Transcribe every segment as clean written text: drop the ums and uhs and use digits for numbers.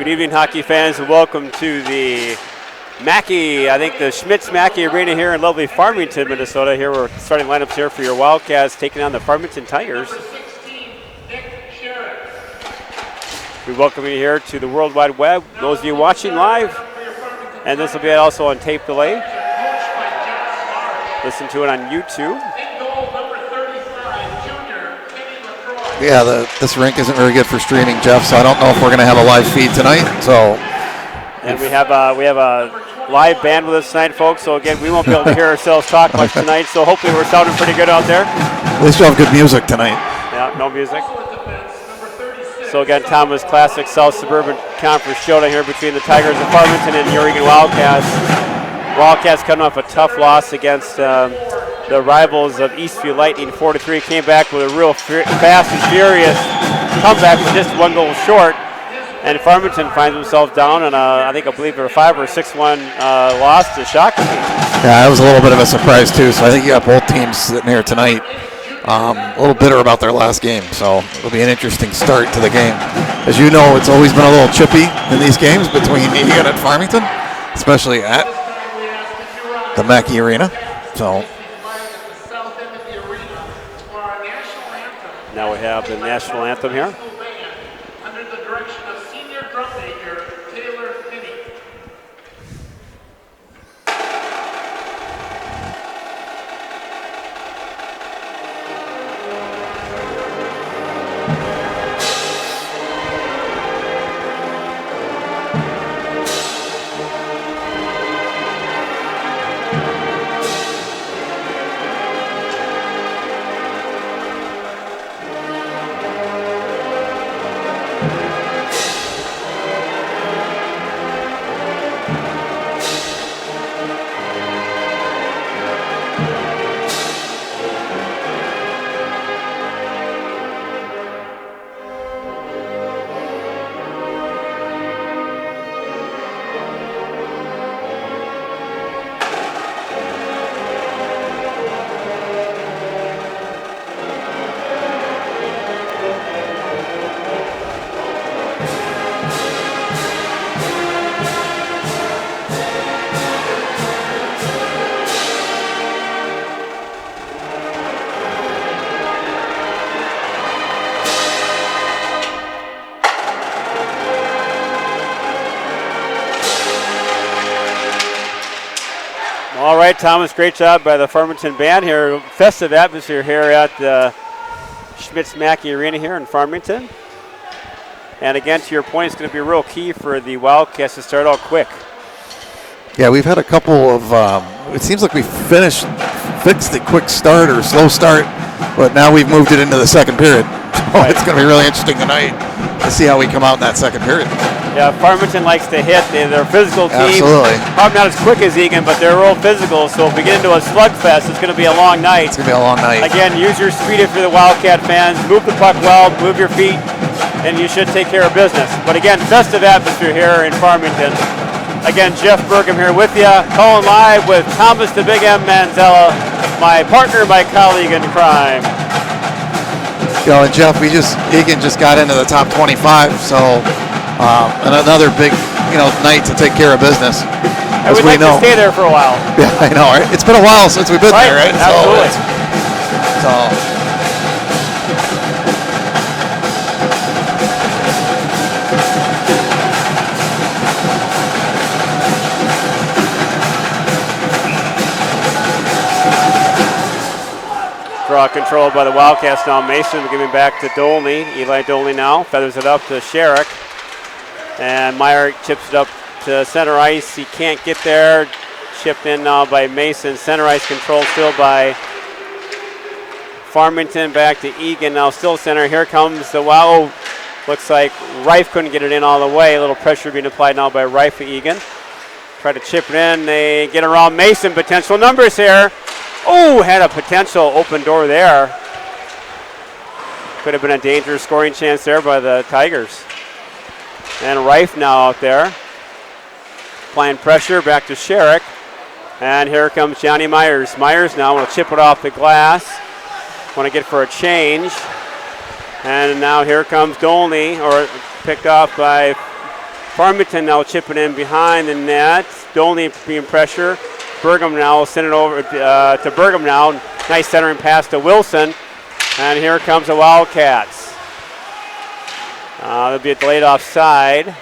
Good evening, hockey fans, and welcome to the the Schmitz Mackey Arena here in lovely Farmington, Minnesota. Here we're starting lineups here for your Wildcats taking on the Farmington Tigers. We welcome you here to the World Wide Web, those of you watching live, and this will be also on tape delay. Listen to it on YouTube. Yeah, this rink isn't very good for streaming, Jeff, so I don't know if we're going to have a live feed tonight. And we have a live band with us tonight, folks, so again, we won't be able to hear ourselves talk much tonight, so hopefully we're sounding pretty good out there. At least you'll have good music tonight. Yeah, no music. So again, Thomas Classic South Suburban Conference showdown here between the Tigers of Farmington and your Eagan Wildcats. Wildcats coming off a tough loss against the rivals of Eastview Lightning 4-3, came back with a real fast and furious comeback with just one goal short. And Farmington finds themselves down on I believe a 5 or 6-1 loss to Shockley. Yeah, that was a little bit of a surprise too. So I think you got both teams sitting here tonight a little bitter about their last game. So it'll be an interesting start to the game. As you know, it's always been a little chippy in these games between Eagan and Farmington, especially at the Mackey Arena. So now we have the national anthem here. All right, Thomas, great job by the Farmington band here. Festive atmosphere here at the Schmitz Mackey Arena here in Farmington. And again, to your point, it's going to be real key for the Wildcats to start out quick. yeah, we've had a couple of, it seems like we fixed the quick start or slow start, but now we've moved it into the second period. So Right. It's going to be really interesting tonight to see how we come out in that second period. Yeah, Farmington likes to hit. They're a physical team. Absolutely. Probably not as quick as Eagan, but they're real physical. So if we get into a slugfest, it's going to be a long night. It's going to be a long night. Again, use your speed if you're the Wildcat fans. Move the puck well, move your feet, and you should take care of business. But again, festive atmosphere here in Farmington. Again, Jeff Burkham here with you, calling live with Thomas the Big M Manzella, my partner, my colleague in crime. And Jeff, Eagan just got into the top 25, so and another big, night to take care of business. I would like to stay there for a while. Yeah, I know. Right? It's been a while since we've been there, right? Absolutely. So draw control by the Wildcats now. Mason giving back to Dolney. Eli Dolney now feathers it up to Sherrick. And Meyer chips it up to center ice. He can't get there. Chipped in now by Mason. Center ice controlled still by Farmington. Back to Eagan. Now still center. Here comes the looks like Reif couldn't get it in all the way. A little pressure being applied now by Reif to Eagan. Try to chip it in. They get around Mason. Potential numbers here. Oh, had a potential open door there. Could have been a dangerous scoring chance there by the Tigers. And Reif now out there. Applying pressure back to Sherrick. And here comes Johnny Myers. Myers now will chip it off the glass. Want to get for a change. And now here comes Dolney, or picked off by Farmington now chipping in behind the net. Dolney being pressure. Burgham now will send it over to Burgham now. Nice centering pass to Wilson. And here comes the Wildcats. There'll be a delayed offside.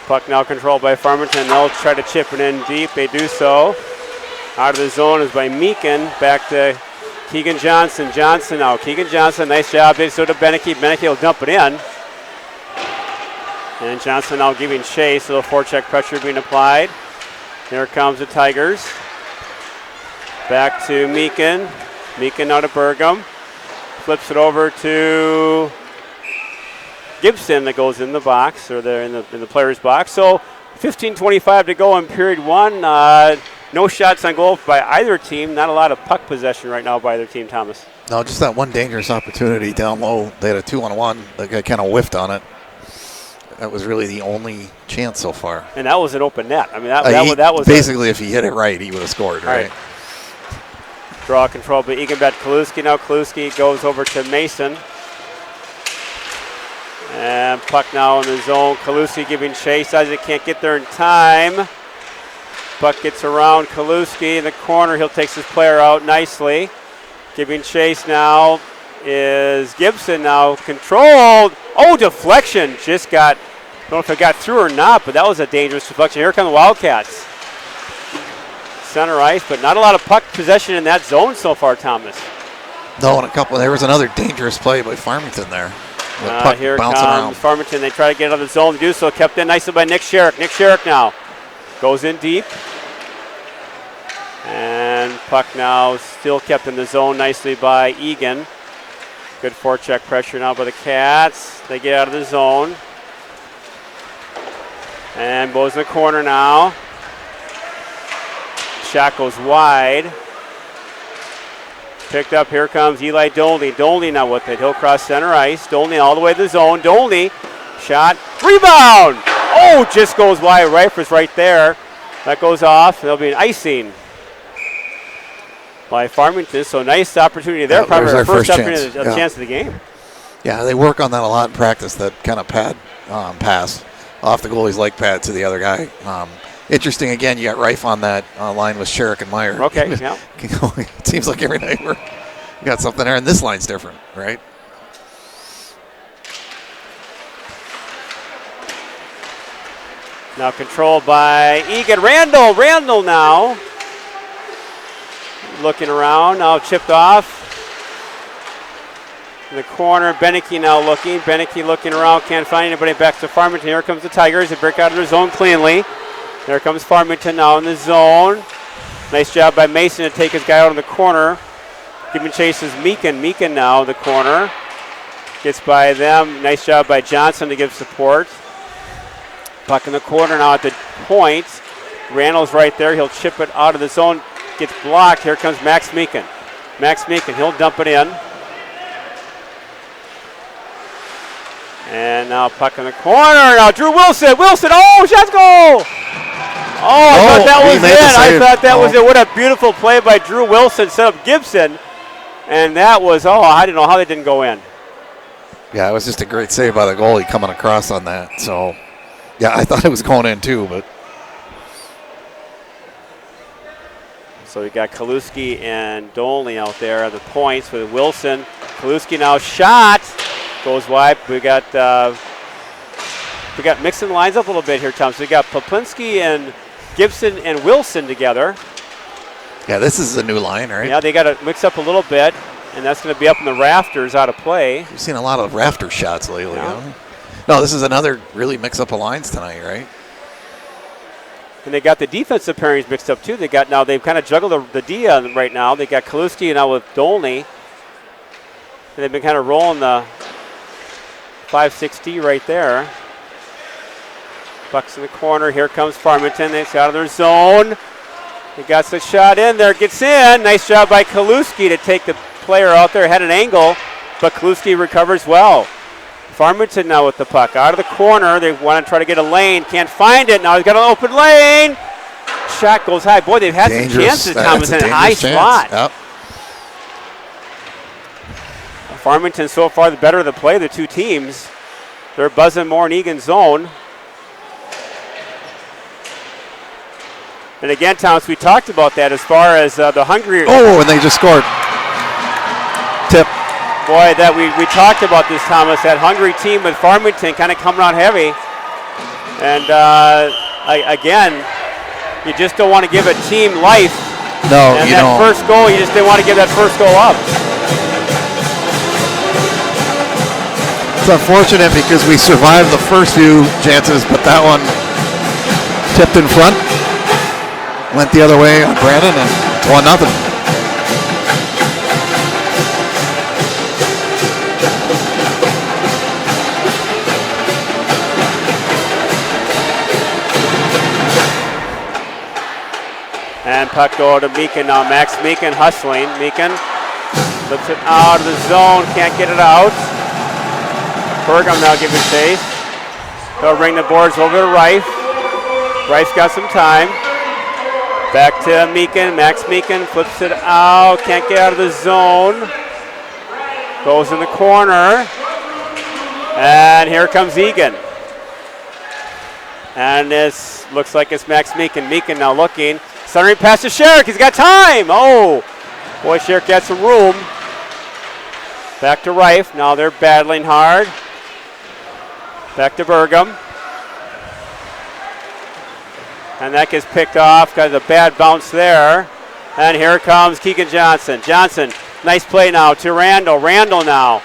Puck now controlled by Farmington. They'll try to chip it in deep. They do so. Out of the zone is by Meakin. Back to Keegan Johnson. Johnson now. Keegan Johnson, nice job. So to Beneke. Beneke will dump it in. And Johnson now giving chase. A little forecheck pressure being applied. Here comes the Tigers. Back to Meakin. Meakin out of Burgham. Flips it over to Gibson that goes in the box, or they're in the player's box. So 15:25 to go in period one. No shots on goal by either team. Not a lot of puck possession right now by either team, Thomas. No, just that one dangerous opportunity down low. They had a 2-on-1. The guy kind of whiffed on it. That was really the only chance so far. And that was an open net. I mean, that was basically if he hit it right, he would have scored, right? Draw control by Eagan back to Kaluski. Now Kaluski goes over to Mason. And puck now in the zone. Kaluski giving chase. Isaac can't get there in time. Puck gets around Kaluski in the corner. He'll take his player out nicely. Giving chase now is Gibson now controlled. Oh, deflection. Just got, I don't know if it got through or not, but that was a dangerous deflection. Here come the Wildcats. Center ice, but not a lot of puck possession in that zone so far, Thomas. No, and there was another dangerous play by Farmington there. Here comes Farmington. They try to get out of the zone to do so. Kept in nicely by Nick Sherrick. Nick Sherrick now goes in deep. And puck now still kept in the zone nicely by Eagan. Good forecheck pressure now by the Cats. They get out of the zone. And goes in the corner now. Shot goes wide. Picked up, here comes Eli Dolney. Dolney now with it. He'll cross center ice. Dolney all the way to the zone. Dolney, shot, rebound! Oh, just goes wide. Rifers right there. That goes off. There'll be an icing by Farmington. So nice opportunity there. Probably our first opportunity, chance of the game. Yeah, they work on that a lot in practice, that kind of pad pass off the goalie's leg pad to the other guy. Interesting, again, you got Rife on that line with Sherrick and Meyer. Okay, yeah. It seems like every night we got something there, and this line's different, right? Now controlled by Eagan. Randall now. Looking around, now chipped off. In the corner, Beneke now looking. Beneke looking around, can't find anybody. Back to Farmington. Here comes the Tigers. They break out of their zone cleanly. There comes Farmington now in the zone. Nice job by Mason to take his guy out in the corner. Giving chase is Meakin. Meakin now in the corner. Gets by them. Nice job by Johnson to give support. Puck in the corner now at the point. Randall's right there. He'll chip it out of the zone. Gets blocked. Here comes Max Meakin. Max Meakin, he'll dump it in. And now puck in the corner. Now Drew Wilson. Oh, shot goal! Oh, I thought that was it. What a beautiful play by Drew Wilson. Set up Gibson. And that was, I didn't know how they didn't go in. Yeah, it was just a great save by the goalie coming across on that. So, yeah, I thought it was going in too, but. So we got Kaluski and Dolney out there at the points with Wilson. Kaluski now shot. Goes wide. We got mixing the lines up a little bit here, Tom. So we got Poplinski and Gibson and Wilson together. Yeah, this is a new line, right? Yeah, they got to mix up a little bit, and that's going to be up in the rafters out of play. We've seen a lot of rafter shots lately. Yeah. Huh? No, this is another really mix up of lines tonight, right? And they got the defensive pairings mixed up too. They've kind of juggled the D right now. They got Kaluski now with Dolney. And they've been kind of rolling the 5-6D right there. Bucks in the corner. Here comes Farmington. They've got out of their zone. They got the shot in there. Gets in. Nice job by Kaluski to take the player out there. Had an angle, but Kaluski recovers well. Farmington now with the puck. Out of the corner. They want to try to get a lane. Can't find it. Now he's got an open lane. Shot goes high. Boy, they've had some chances. Thomas in a high spot. Yep. Farmington so far the better of the play, the two teams. They're buzzing more in Eagan's zone. And again, Thomas, we talked about that as far as the hungry. Oh, and they just scored. Tip. Boy, that we talked about this, Thomas. That hungry team with Farmington kind of coming out heavy. And again, you just don't want to give a team life. No, and that first goal, you just didn't want to give that first goal up. It's unfortunate because we survived the first few chances, but that one tipped in front, went the other way on Brandon, and it's 1-0. And puck go to Meakin now. Max Meakin hustling. Meakin flips it out of the zone. Can't get it out. Bergam now giving chase. They'll bring the boards over to Rife. Rife's got some time. Back to Meakin. Max Meakin flips it out. Can't get out of the zone. Goes in the corner. And here comes Eagan. And this looks like it's Max Meakin. Meakin now looking. Centering pass to Sherrick. He's got time. Oh, boy, Sherrick got some room. Back to Rife. Now they're battling hard. Back to Bergam. And that gets picked off. Got a bad bounce there. And here comes Keegan Johnson. Johnson, nice play now to Randall. Randall now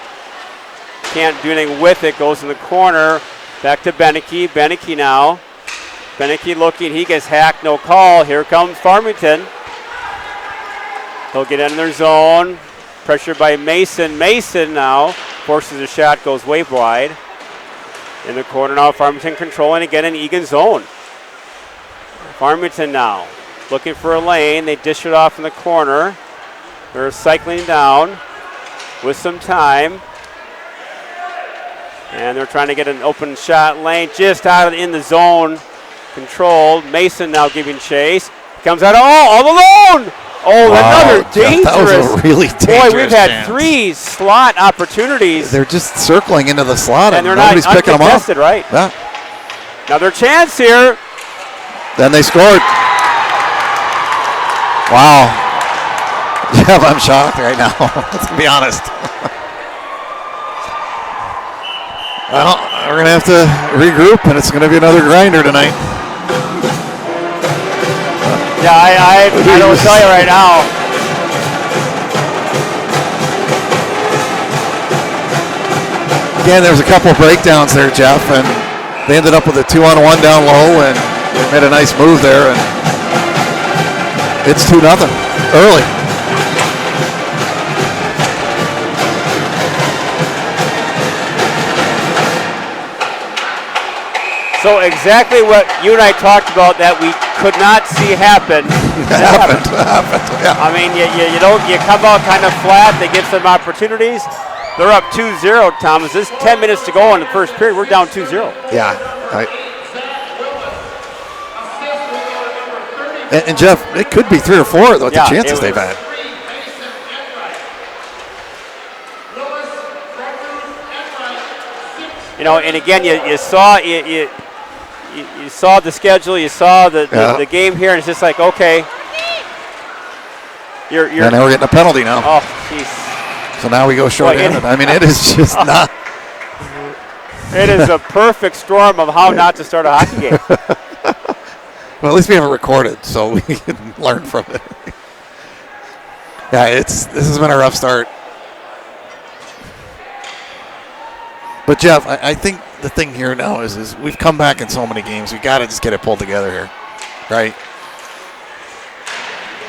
can't do anything with it. Goes in the corner. Back to Beneke. Beneke now. Beneke looking, he gets hacked, no call. Here comes Farmington. They'll get in their zone. Pressure by Mason. Mason now forces a shot, goes way wide. In the corner now, Farmington controlling again in Egan's zone. Farmington now looking for a lane. They dish it off in the corner. They're cycling down with some time. And they're trying to get an open shot lane just out in the zone. Controlled. Mason now giving chase. Comes out all alone. Oh, wow. Another dangerous. That was a really dangerous. Boy, we've had 3 slot opportunities. They're just circling into the slot and they're nobody's not picking them up. Right? Yeah. Another chance here. Then they scored. Wow. Yeah, I'm shocked right now. Let's be honest. Well, we're going to have to regroup, and it's going to be another grinder tonight. Yeah, I don't tell you right now. Again, there was a couple of breakdowns there, Jeff, and they ended up with a 2-on-1 down low, and they made a nice move there, and it's 2-0 early. So exactly what you and I talked about that we could not see happen. happened. Yeah. I mean, you come out kind of flat. They get some opportunities. They're up 2-0, Thomas. There's 10 minutes to go in the first period. We're down 2-0. Yeah. Right. And Jeff, it could be 3 or 4 with the chances they've had. You know, and again, you saw you saw the schedule, you saw the game here, and it's just like, okay. And now we're getting a penalty now. Oh, jeez. So now we go short-handed. I mean, it is just not. It is a perfect storm of how not to start a hockey game. Well, at least we have it recorded, so we can learn from it. Yeah, this has been a rough start. But Jeff, I think the thing here now is we've come back in so many games. We got to just get it pulled together here, right?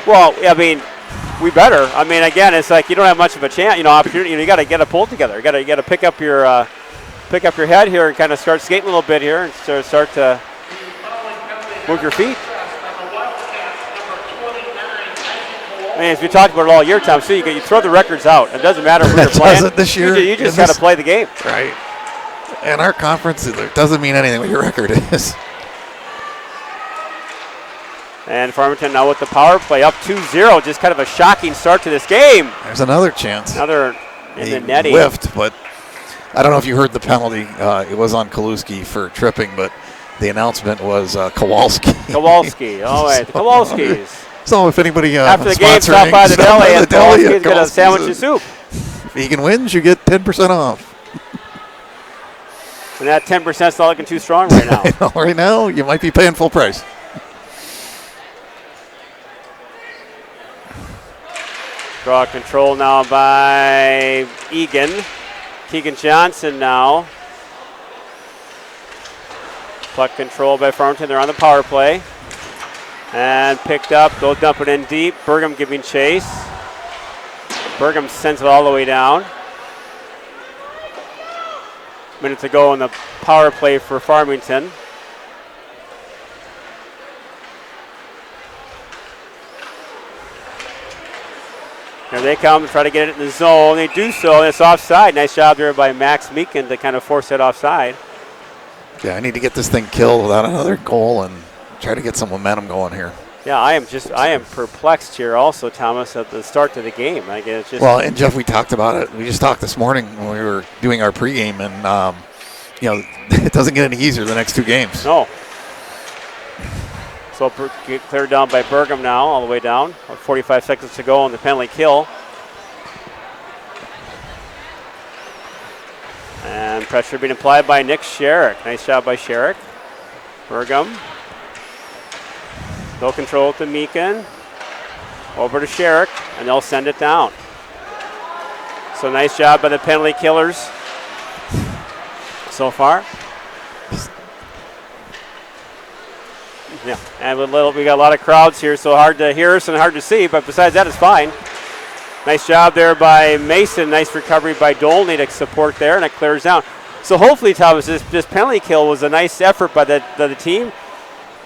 Well, I mean, we better. I mean, again, it's like you don't have much of a chance, opportunity. You got to get it pulled together. You got to pick up your head here and kind of start skating a little bit here and start to move your feet. I mean, as we talked about it all year, Tom, so you throw the records out. It doesn't matter who you're playing. This year, you just got to play the game. Right. And our conference, it doesn't mean anything what your record is. And Farmington now with the power play up 2-0. Just kind of a shocking start to this game. There's another chance. Another in the netting. Whiffed, but I don't know if you heard the penalty. It was on Kaluski for tripping, but the announcement was Kowalski. Kowalski. All right, the Kowalskis. So if anybody after the game, stop by the deli and Kowalski's get a sandwich and soup. If Eagan wins, you get 10% off. And that 10% is not looking too strong right now. I know, right now, you might be paying full price. Draw control now by Eagan. Keegan Johnson now. Puck control by Farmington. They're on the power play. And picked up. They'll dump it in deep. Burgum giving chase. Burgum sends it all the way down. Minute to go in the power play for Farmington. Here they come to try to get it in the zone. They do so, and it's offside. Nice job there by Max Meekin to kind of force it offside. Yeah, I need to get this thing killed without another goal and try to get some momentum going here. Yeah, I am perplexed here also, Thomas, at the start of the game. I guess it's just well, and Jeff, we talked about it. We just talked this morning when we were doing our pregame, and it doesn't get any easier the next two games. No. So get cleared down by Burgum now, all the way down. 45 seconds to go on the penalty kill. And pressure being applied by Nick Sherrick. Nice job by Sherrick. Burgum. No control to Meekin. Over to Sherrick, and they'll send it down. So nice job by the penalty killers so far. Yeah, and we got a lot of crowds here, so hard to hear us and hard to see, but besides that, it's fine. Nice job there by Mason. Nice recovery by Dolney to support there, and it clears down. So hopefully, Thomas, this penalty kill was a nice effort by the team.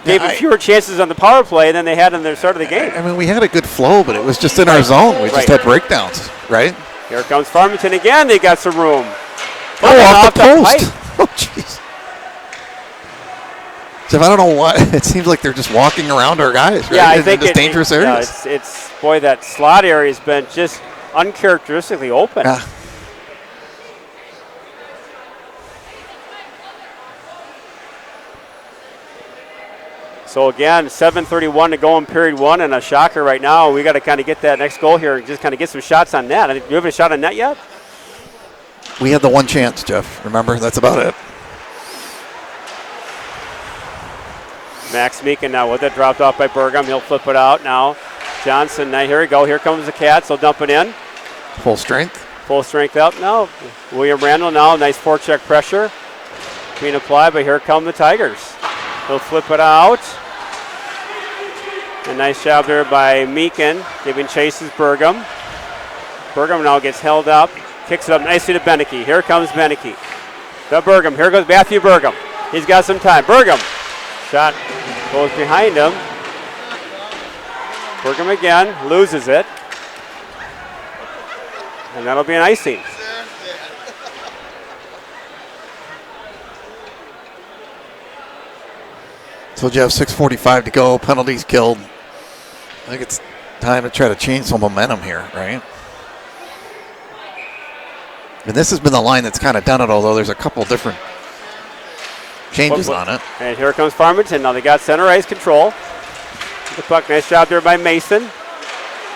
Gave them fewer chances on the power play than they had in the start of the game. I mean, we had a good flow, but it was just in our zone. We just had breakdowns, right? Here comes Farmington again. They got some room. Off the post. Oh, jeez. Jeff, I don't know why. It seems like they're just walking around our guys, right? Yeah, I think it's dangerous areas. It's boy, that slot area has been just uncharacteristically open. So again, 7:31 to go in period one, and a shocker right now. We got to kind of get that next goal here and just kind of get some shots on net. Do you have a shot on net yet? We had the one chance, Jeff. Remember, that's about it. Max Meekin now with it, dropped off by Burgum. He'll flip it out now. Johnson, now here we go. Here comes the Cats. They'll dump it in. Full strength. Full strength out now. William Randall now, nice forecheck pressure being applied, but here come the Tigers. They'll flip it out. A nice job there by Meekin, giving chases Burgum. Burgum now gets held up, kicks it up nicely to Beneke. Here comes Beneke. The Burgum, here goes Matthew Burgum. He's got some time. Burgum, shot goes behind him. Burgum again, loses it. And that'll be an icing. So, Jeff, 6:45 to go. Penalties killed. I think it's time to try to change some momentum here, right? And this has been the line that's kind of done it, although there's a couple different changes on it. And here comes Farmington. Now they got center ice control. The puck, nice job there by Mason.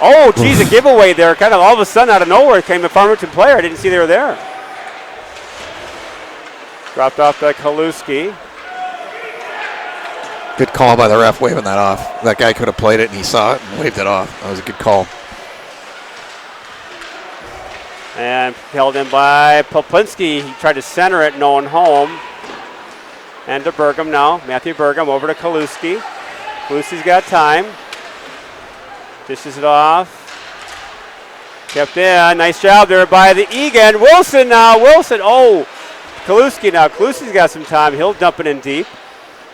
Oh, geez, a giveaway there. Kind of all of a sudden out of nowhere came a Farmington player. I didn't see they were there. Dropped off by Kaluski. Good call by the ref waving that off. That guy could have played it and he saw it and waved it off. That was a good call. And held in by Poplinski. He tried to center it, no one home. And to Burgum now. Matthew Burgum over to Kaluski. Kaluski's got time. Dishes it off. Kept in. Nice job there by the Eagan. Wilson now. Wilson. Oh, Kaluski now. Kaluski's got some time. He'll dump it in deep.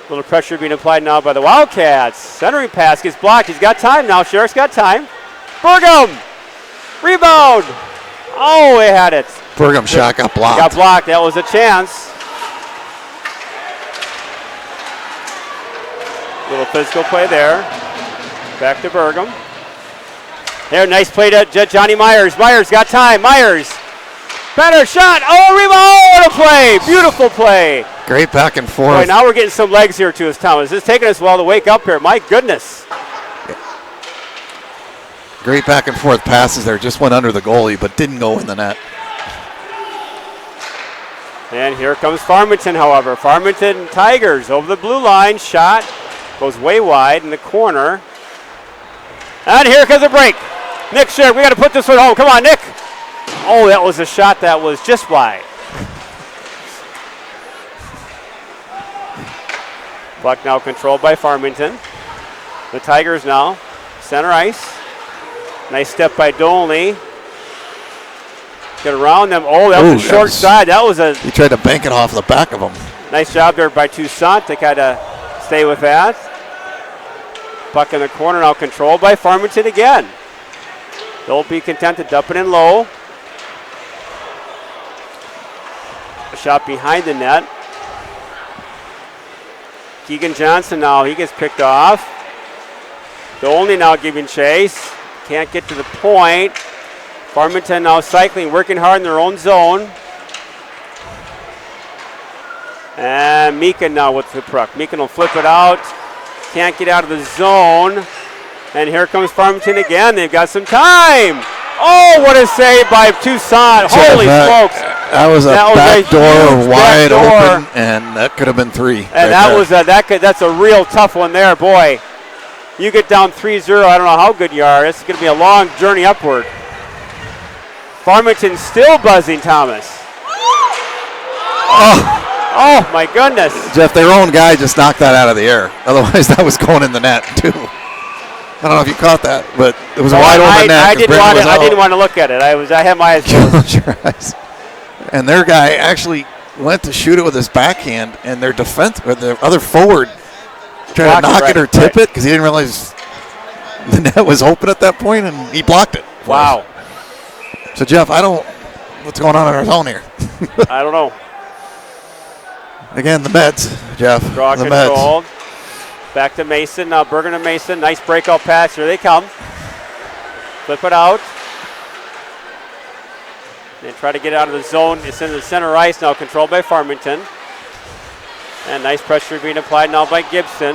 A little pressure being applied now by the Wildcats. Centering pass gets blocked. He's got time now. Sherrick's got time. Burgum. Rebound. Oh, he had it. Burgum shot got blocked. Got blocked. That was a chance. Little physical play there. Back to Burgum. There, nice play to Johnny Myers. Myers got time. Myers. Better shot. Oh, rebound. Oh, what a play. Beautiful play. Great back and forth. Boy, now we're getting some legs here too, as Thomas. It's taking us a while to wake up here. My goodness. Great back and forth passes there. Just went under the goalie, but didn't go in the net. And here comes Farmington, however. Farmington Tigers over the blue line. Shot goes way wide in the corner. And here comes a break. Nick Sherrick, we got to put this one home. Come on, Nick. Oh, that was a shot that was just wide. Puck now controlled by Farmington. The Tigers now center ice. Nice step by Dolney. Get around them. Oh, that was a short side. That was a. He tried to bank it off the back of him. Nice job there by Toussaint to kind of stay with that. Puck in the corner now controlled by Farmington again. They'll be content to dump it in low. A shot behind the net. Keegan Johnson now, he gets picked off. Dolney now giving chase. Can't get to the point. Farmington now cycling, working hard in their own zone. And Meekin now with the puck. Meekin will flip it out. Can't get out of the zone. And here comes Farmington again. They've got some time. Oh, what a save by Toussaint. Holy smokes. That was a back door wide open, and that could have been 3. And that's a real tough one there, boy. You get down 3-0, I don't know how good you are. It's going to be a long journey upward. Farmington still buzzing, Thomas. Oh, my goodness. Jeff, their own guy just knocked that out of the air. Otherwise, that was going in the net, too. I don't know if you caught that, but it was a wide open net. I didn't want to look at it. I had my eyes closed. And their guy actually went to shoot it with his backhand, and their the other forward tried to knock it or tip it because he didn't realize the net was open at that point, and he blocked it. Wow. So, Jeff, what's going on in our zone here? I don't know. Again, the Meds, Jeff. Draw the controlled. Meds. Back to Mason. Now Bergen and Mason. Nice breakout pass. Here they come. Flip it out. They try to get out of the zone. It's in the center ice now, controlled by Farmington. And nice pressure being applied now by Gibson.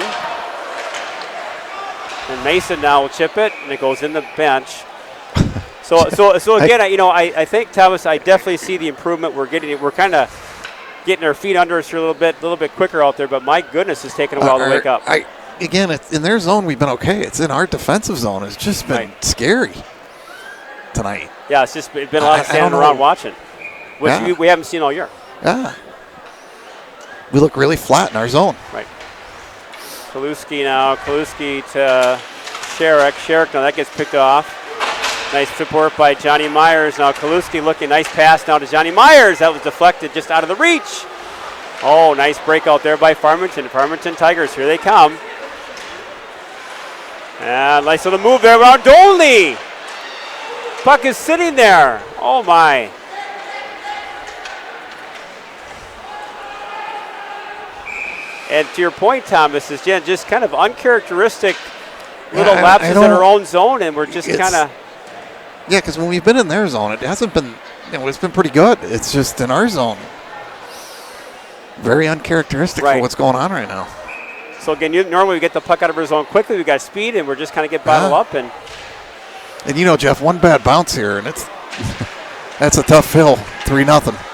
And Mason now will chip it, and it goes in the bench. So again, I think, Thomas, I definitely see the improvement we're getting. We're kind of getting our feet under us here a little bit quicker out there. But my goodness, it's taken a while to wake up. Again, in their zone, we've been okay. It's in our defensive zone. It's just been scary tonight. Yeah, it's been a lot of standing around watching, which we haven't seen all year. Yeah. We look really flat in our zone. Right. Kaluski now. Kaluski to Sherrick. Sherrick now, that gets picked off. Nice support by Johnny Myers. Now Kaluski looking, nice pass now to Johnny Myers. That was deflected just out of the reach. Oh, nice breakout there by Farmington. Farmington Tigers, here they come. And nice little move there around Dolney. Puck is sitting there. Oh, my. And to your point, Thomas, is just kind of uncharacteristic little lapses in our own zone, and we're just kind of. Yeah, because when we've been in their zone, it hasn't been, it's been pretty good. It's just in our zone. Very uncharacteristic for what's going on right now. So, again, normally we get the puck out of our zone quickly. We got speed, and we're just kind of get bottled up. And Jeff, one bad bounce here, and that's a tough hill, 3-0.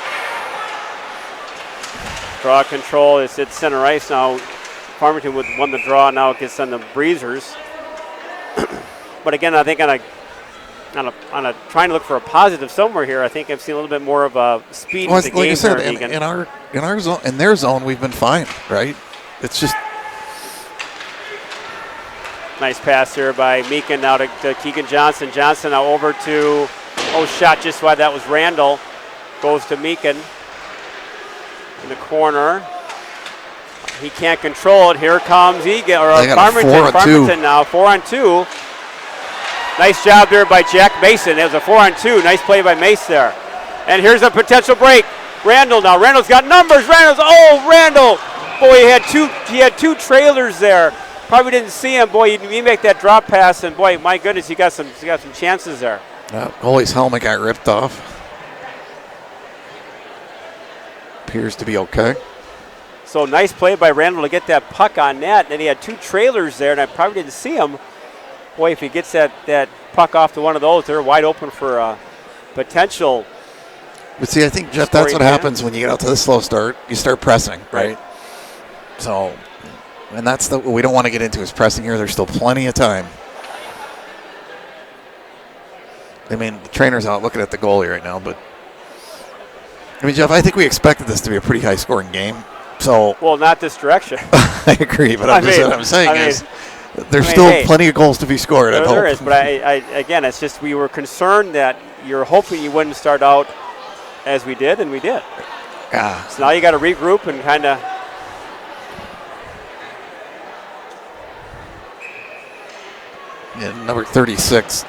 Draw control. It's at center ice now. Farmington won the draw. Now it gets on the Breezers. But again, I think on a trying to look for a positive somewhere here, I think I've seen a little bit more of a speed in the game. Like you said, in our zone, in their zone, we've been fine, right? It's just nice pass here by Meekin now to Keegan Johnson. Johnson now over to shot just wide. That was Randall. Goes to Meekin in the corner. He can't control it. Here comes Eagan or Farmington. Farmington now 4-on-2. Nice job there by Jack Mason. It was a 4-on-2. Nice play by Mace there. And here's a potential break. Randall now. Randall's got numbers. Randall. Boy, he had two trailers there. Probably didn't see him. Boy, he make that drop pass, and boy, my goodness, he got some chances there. Goalie's helmet got ripped off. Appears to be okay. So nice play by Randall to get that puck on net. And then he had 2 trailers there, and I probably didn't see him. Boy, if he gets that puck off to one of those, they're wide open for potential. But see, I think, Jeff, that's what happens when you get out to the slow start. You start pressing, right? So, and that's what we don't want to get into is pressing here. There's still plenty of time. I mean, the trainer's out looking at the goalie right now, but I mean, Jeff, I think we expected this to be a pretty high-scoring game. So, well, not this direction. I agree, but what I'm saying is there's still plenty of goals to be scored. There is, but again, it's just we were concerned that you're hoping you wouldn't start out as we did, and we did. Yeah. So now you got to regroup and kind of. Yeah, number 36,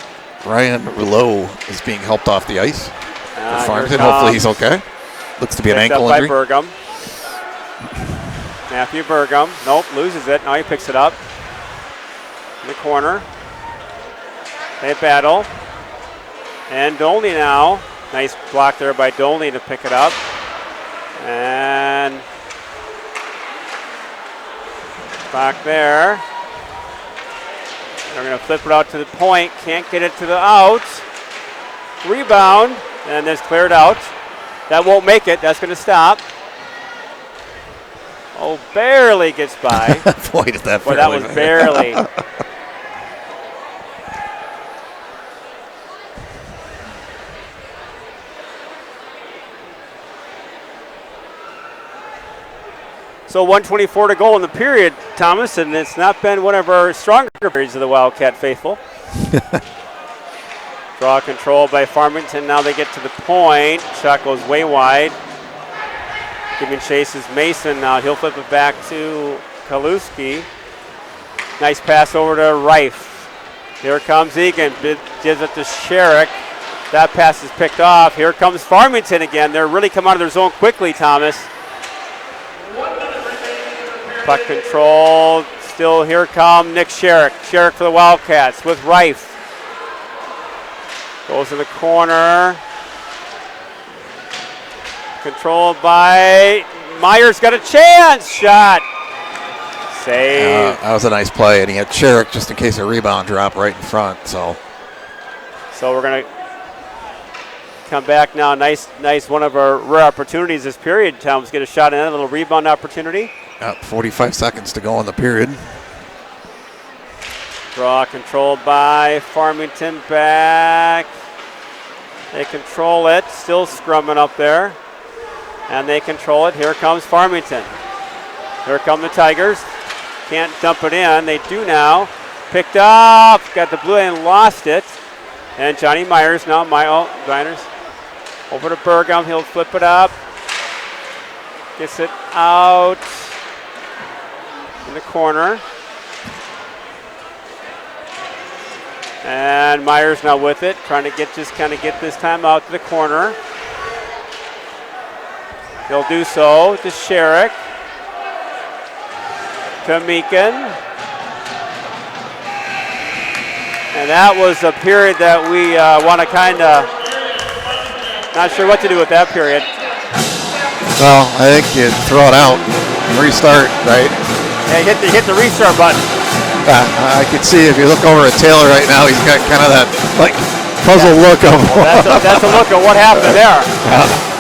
Ryan Rouleau, is being helped off the ice. Farmington, hopefully he's okay. Looks to be an ankle injury. By Burgum. Matthew Burgum. Nope, loses it. Now he picks it up. In the corner. They battle. And Dolney now. Nice block there by Dolney to pick it up. And back there. They're going to flip it out to the point. Can't get it to the out. Rebound. And it's cleared out. That won't make it. That's going to stop. Oh, barely gets by. Boy, did that Boy, that was barely. So 1:24 to go in the period, Thomas, and it's not been one of our stronger periods of the Wildcat faithful. Draw control by Farmington. Now they get to the point. Shot goes way wide. Giving chase is Mason now. He'll flip it back to Kaluski. Nice pass over to Reif. Here comes Eagan. Gives it to Sherrick. That pass is picked off. Here comes Farmington again. They're really come out of their zone quickly, Thomas. Puck control. Still here come Nick Sherrick. Sherrick for the Wildcats with Reif. Goes in the corner. Controlled by Myers. Got a chance. Shot. Save. That was a nice play, and he had Sherrick just in case a rebound drop right in front. So we're going to come back now. Nice one of our rare opportunities this period. Tom's get a shot in, a little rebound opportunity. 45 seconds to go in the period. Draw controlled by Farmington back. They control it. Still scrumming up there. And they control it. Here comes Farmington. Here come the Tigers. Can't dump it in. They do now. Picked up. Got the blue and lost it. And Johnny Myers now. Myers. Over to Burgum. He'll flip it up. Gets it out in the corner. And Myers now with it. Trying to get this time out to the corner. He'll do so to Sherrick. To Meakin. And that was a period that we want to kind of, not sure what to do with that period. Well, I think you throw it out, restart, right? Yeah, hit the restart button. I could see if you look over at Taylor right now, he's got kind of that like puzzle look of. Well, that's a look at what happened there. Yeah.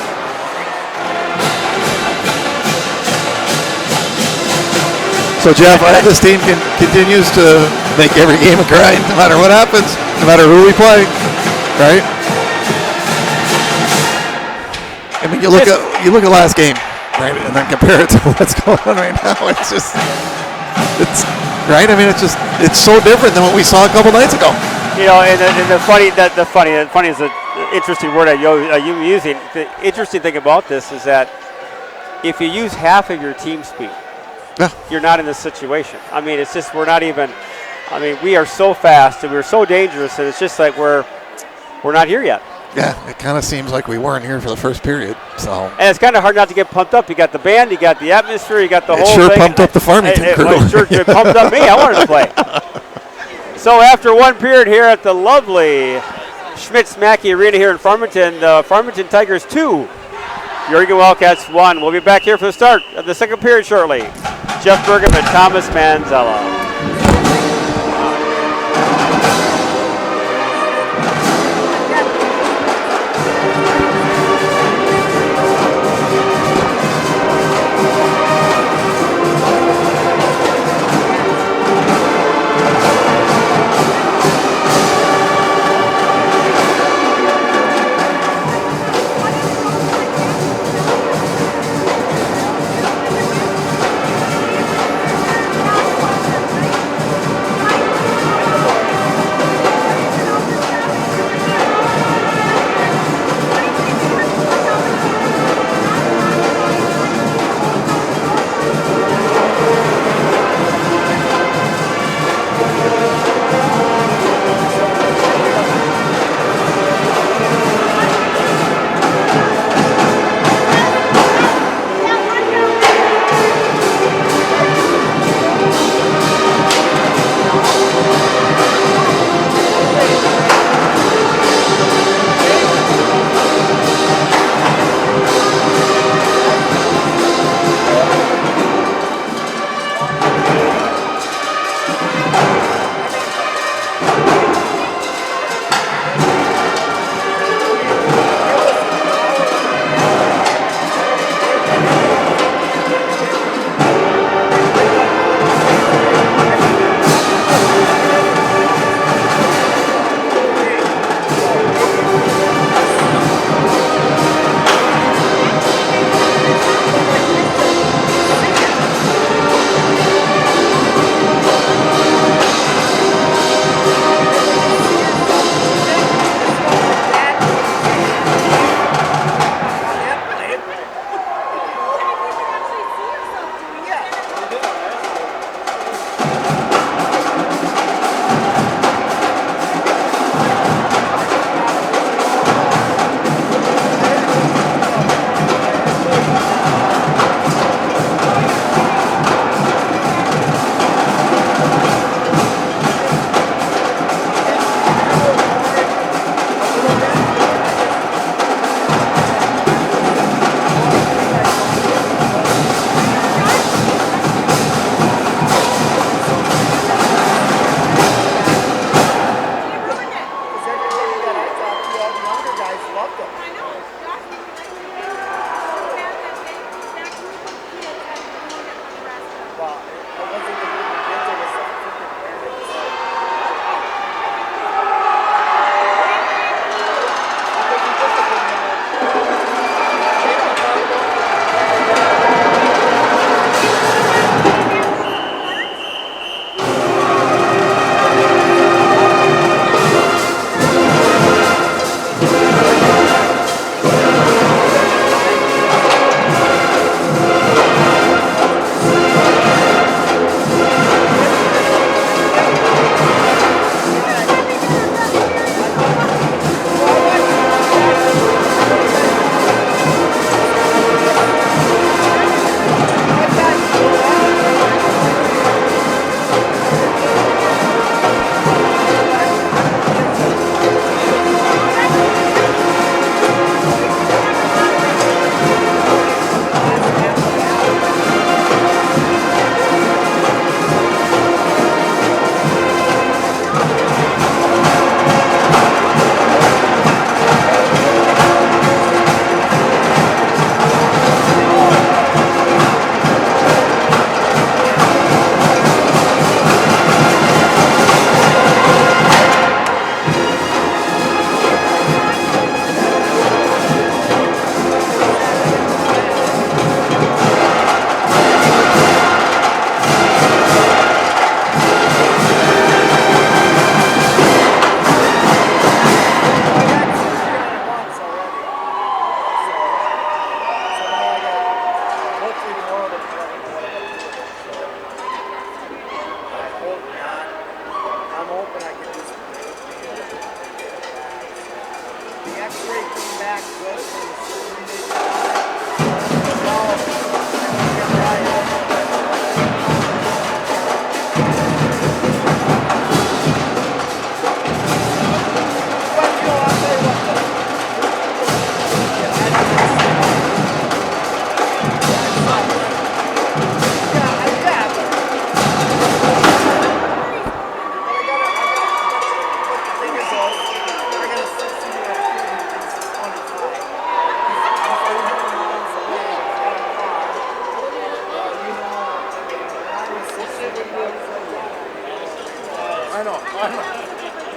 So, Jeff, this team continues to make every game a grind, no matter what happens, no matter who we play, right? I mean, you look at last game, right, and then compare it to what's going on right now. It's right. I mean, it's so different than what we saw a couple nights ago. You know, and the funny is an interesting word I'm using. The interesting thing about this is that if you use half of your team speed, you're not in this situation. I mean, it's just we are so fast and we're so dangerous, and it's just like we're not here yet. Yeah, it kind of seems like we weren't here for the first period. So. And it's kind of hard not to get pumped up. You got the band, you got the atmosphere, you got the whole sure thing. Pumped up the Farmington crew. It pumped up me. I wanted to play. So after one period here at the lovely Schmitz-Mackey Arena here in Farmington, the Farmington Tigers 2, Eagan Wildcats 1. We'll be back here for the start of the second period shortly. Jeff Burgum and Thomas Manzella. I know. I'm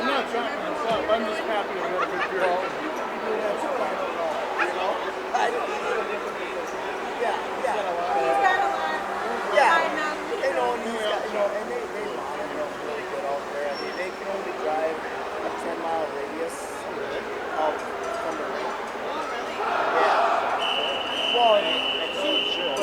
not chopping this up. I'm just happy to have a good draw. That's what I don't know. You know? I don't know. Yeah. He's got a lot. Yeah. They know, and he's got, and they line him really good out there. I mean, they can only drive a 10-mile radius out from the rink. Yeah. Well, I think sure.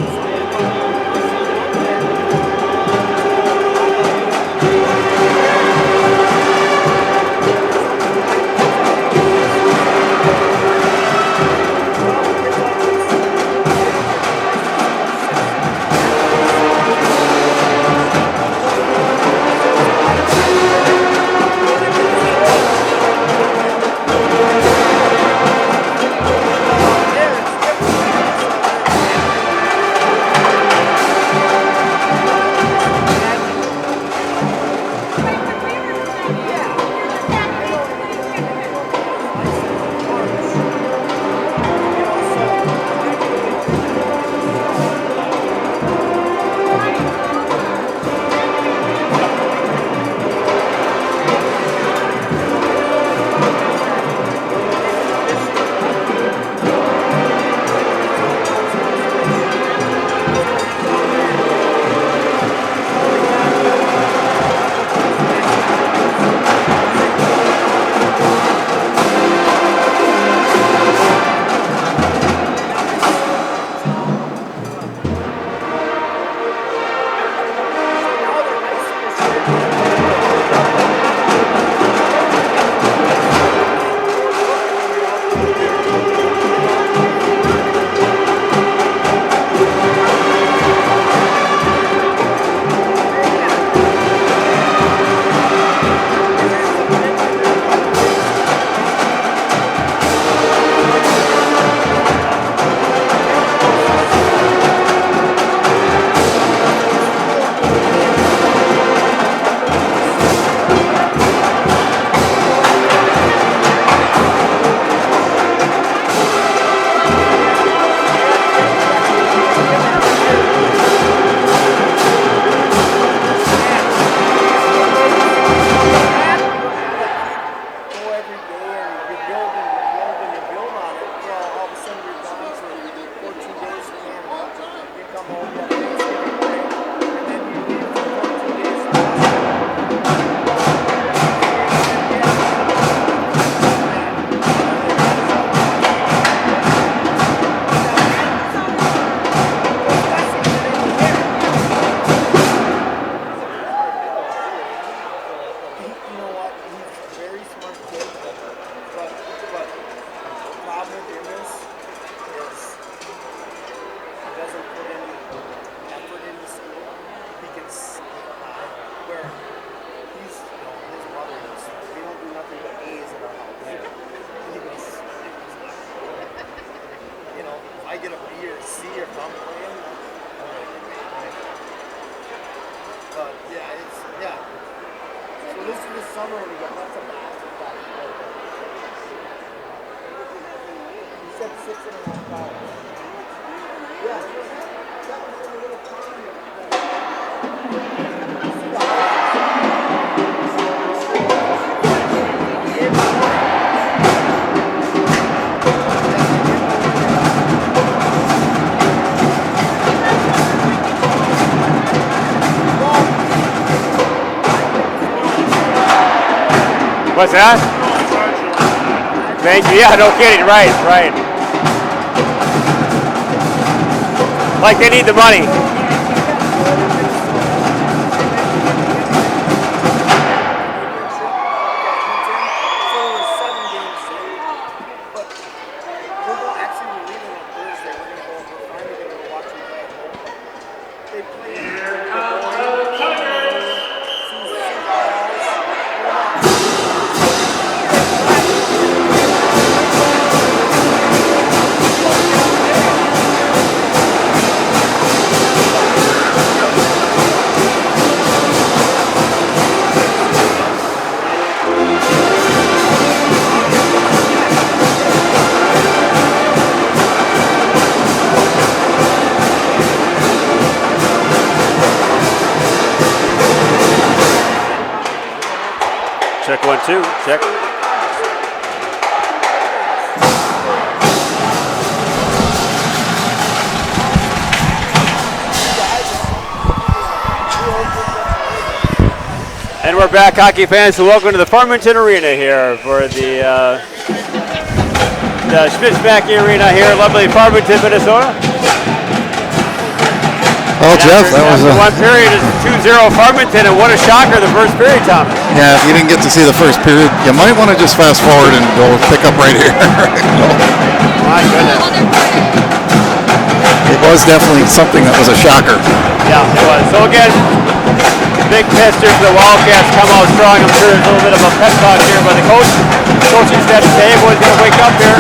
What's that? Thank you. Yeah, no kidding. Right. Like they need the money. Check 1, 2. Check. And we're back, hockey fans. So welcome to the Farmington Arena here for the Schmitz-Mackey Arena here in lovely Farmington, Minnesota. Well, Jeff, that was after one period is 2-0 Farmington, and what a shocker the first period, Thomas. Yeah, if you didn't get to see the first period, you might want to just fast forward and go pick up right here. My goodness. It was definitely something that was a shocker. Yeah, it was. So again, big picture for the Wildcats come out strong. I'm sure there's a little bit of a pep talk here by the coach. Coaching staff today, boys gonna wake up here.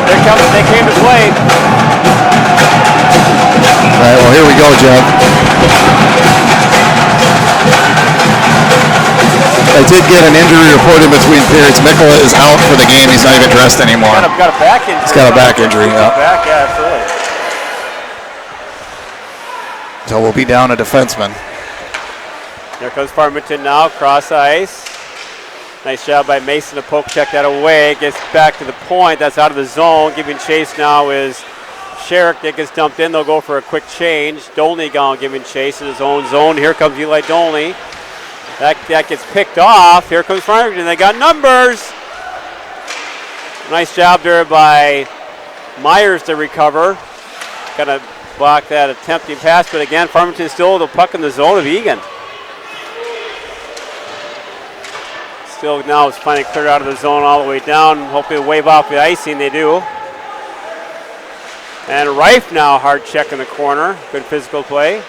They came to play. All right, well, here we go, Jeff. I did get an injury report in between periods. Mikkola is out for the game. He's not even dressed anymore. Got a back injury. He's got a back injury, yeah. Back, yeah, absolutely. So we'll be down a defenseman. Here comes Farmington now, cross ice. Nice job by Mason to poke check that away. Gets back to the point. That's out of the zone. Giving chase now is Sherrick. That gets dumped in. They'll go for a quick change. Dolney gone giving chase in his own zone. Here comes Eli Dolney. That gets picked off. Here comes Farmington. They got numbers. Nice job there by Myers to recover. Kind of block that attempting pass, but again, Farmington still the puck in the zone of Eagan. Still now is finally cleared out of the zone all the way down. Hoping to wave off the icing. They do. And Reif now hard check in the corner. Good physical play.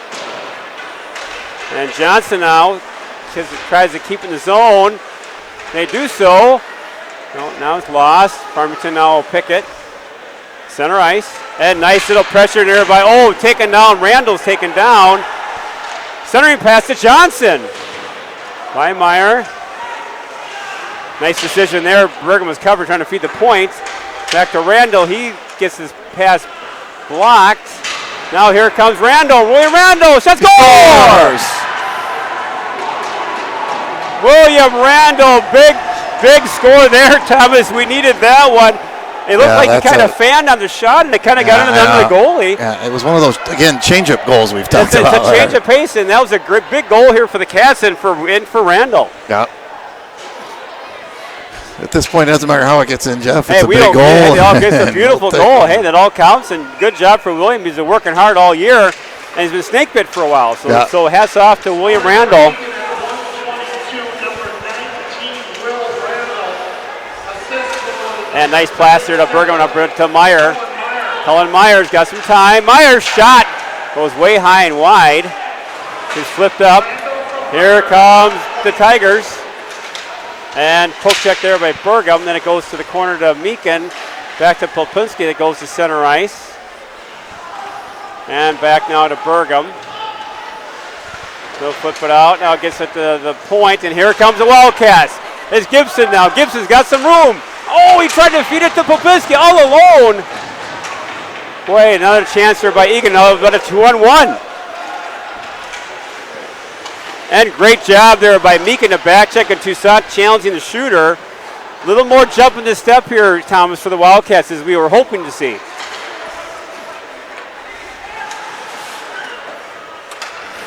And Johnson now tries to keep in the zone. They do so. No, now it's lost. Farmington now will pick it. Center ice. And nice little pressure there by, taken down. Randall's taken down. Centering pass to Johnson. By Meyer. Nice decision there. Bergman was covered trying to feed the point. Back to Randall. He gets his pass blocked. Now here comes Randall. William Randall. Shots scores! William Randall. Big score there, Thomas. We needed that one. It looked like he kind of fanned on the shot, and it kind of got into the goalie. Yeah, it was one of those, again, change-up goals we've talked about. It's a change of pace, and that was a big goal here for the Cats and for Randall. Yeah. At this point, it doesn't matter how it gets in, Jeff. Hey, it's a big goal. It's a beautiful goal. Hey, that all counts, and good job for William. He's been working hard all year, and he's been snake bit for a while. So hats off to William Randall. And nice pass there to Bergman up to Meyer. Cullen Myers got some time. Myers' shot goes way high and wide. He's flipped up. Here comes the Tigers. And poke check there by Bergman. Then it goes to the corner to Meakin. Back to Popinski that goes to center ice. And back now to Bergman. They'll flip it out. Now it gets it to the point. And here comes the Wildcats. It's Gibson now. Gibson's got some room. Oh, he tried to feed it to Popinski all alone. Boy, another chance there by Eagan. Now they've got a 2-on-1. And great job there by Meakin to back check and Toussaint challenging the shooter. A little more jump in the step here, Thomas, for the Wildcats as we were hoping to see.